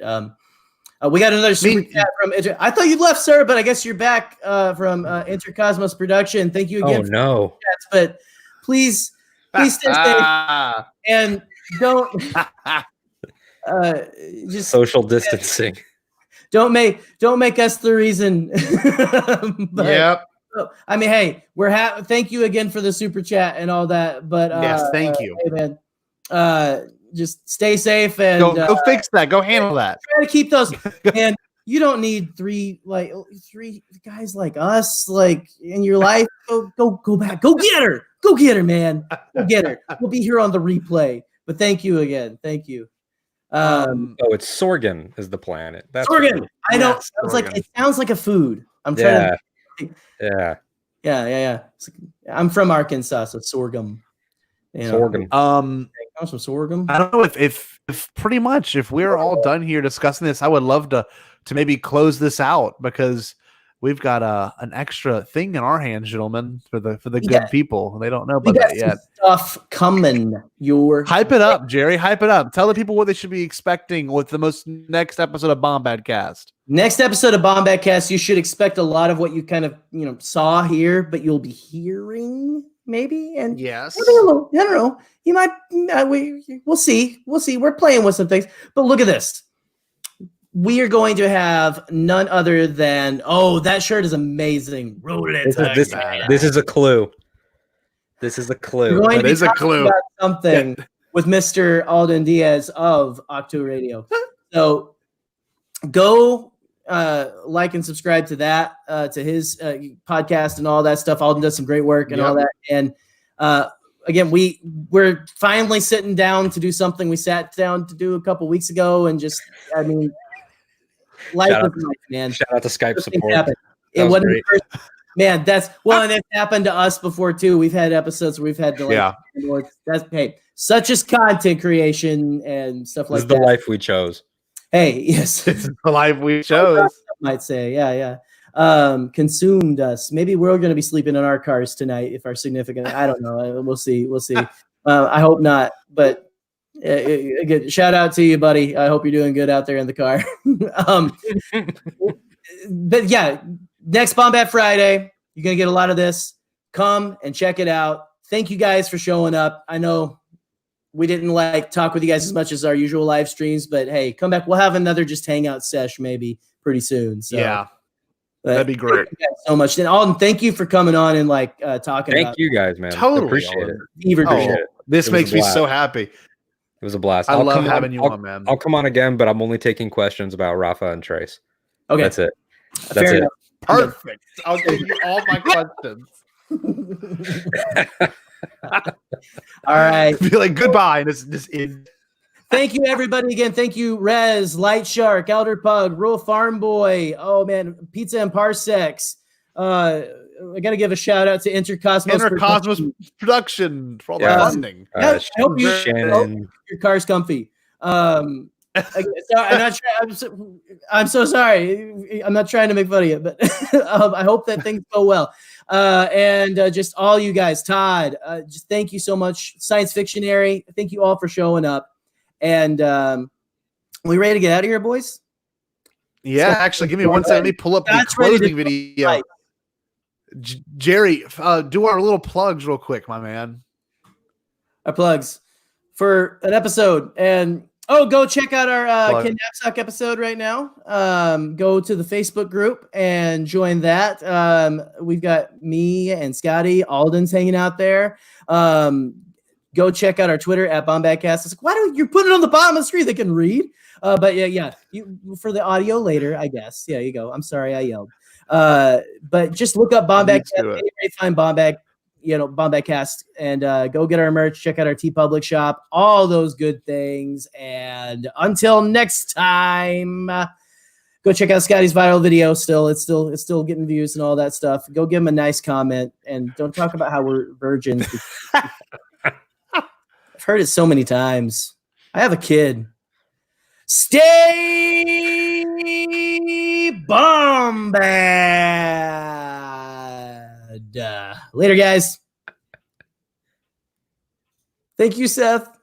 we got another super chat from I thought you'd left, sir, but I guess you're back from Intercosmos Production. Thank you again. Oh, no. Chats, but please stay safe. And don't just social distancing. Don't make us the reason. But, I mean, hey, thank you again for the super chat and all that. But yes, thank you. Hey, man. Just stay safe and go fix that. Go handle that. Try to keep those. And you don't need three guys like us, like in your life. Go back. Go get her. Go get her, man. Go get her. We'll be here on the replay. But thank you again. Thank you. It's Sorgan is the planet. That's Sorgan. I know. It sounds like a food. I'm trying to. Yeah. I'm from Arkansas, so sorghum. Sorghum. Comes from sorghum. I don't know if pretty much if we're all done here discussing this, I would love to maybe close this out because we've got an extra thing in our hands, gentlemen, for the good people. They don't know about that yet. Stuff coming. Hype it up, Jerry. Hype it up. Tell the people what they should be expecting with the next episode of Bombad Cast. Next episode of Bombad Cast, you should expect a lot of what you kind of saw here, but you'll be hearing maybe. And yes, I don't know. You might. We'll see. We're playing with some things, but look at this. We are going to have none other than that shirt is amazing. Roll it. This is a clue. This is a clue. That is a clue. About something with Mr. Alden Diaz of Octo Radio. So go like and subscribe to that, to his podcast and all that stuff. Alden does some great work and all that. And again, we're finally sitting down to do something we sat down to do a couple weeks ago, and just life is life, man. Shout out to Skype support. It wasn't the first, man. And it's happened to us before too. We've had episodes where we've had to such as content creation and stuff like that. This is the life we chose. Hey, yes, this is the life we chose. I might say, yeah. Consumed us. Maybe we're going to be sleeping in our cars tonight if our significant. I don't know. We'll see. I hope not, but. Good. Shout out to you, buddy. I hope you're doing good out there in the car. But yeah, next Bombad Friday, you're gonna get a lot of this. Come and check it out. Thank you guys for showing up. I know we didn't talk with you guys as much as our usual live streams, but hey, come back. We'll have another just hangout sesh maybe pretty soon. So yeah, that'd be great. Thank you guys so much. And Alden, thank you for coming on and talking. Thank you guys, man. Totally appreciate it. Appreciate it. This makes me so happy. It was a blast. I love having you on, man. I'll come on again, but I'm only taking questions about Rafa and Trace. Okay. That's it. Fair enough. Perfect. I'll give you all my questions. All right. Be like, goodbye. And it's in. Thank you, everybody. Again, thank you, Rez, Light Shark, Elder Pug, Rural Farm Boy. Oh, man. Pizza and Parsecs. I got to give a shout out to Intercosmos Production for all the funding. I hope Shannon. your car's comfy. I'm so sorry. I'm not trying to make fun of you, but I hope that things go well. And just all you guys, Todd, just thank you so much. Science Fictionary, thank you all for showing up. And we ready to get out of here, boys? Yeah, actually, give me 1 second. Let me pull up the closing video. Right. Jerry, do our little plugs real quick, my man. Our plugs for an episode. And go check out our Ken Knapsack episode right now. Go to the Facebook group and join that. We've got me and Scotty, Alden's hanging out there. Go check out our Twitter at BombadCast. It's like, why don't you put it on the bottom of the screen? They can read. But yeah, you for the audio later, I guess. Yeah, you go. I'm sorry, I yelled. But just look up BombadCast. Find Bombad, BombadCast, and go get our merch. Check out our TeePublic shop. All those good things. And until next time, go check out Scotty's viral video. It's still getting views and all that stuff. Go give him a nice comment, and don't talk about how we're virgins. I've heard it so many times. I have a kid. Stay Bombad. Later, guys. Thank you, Seth.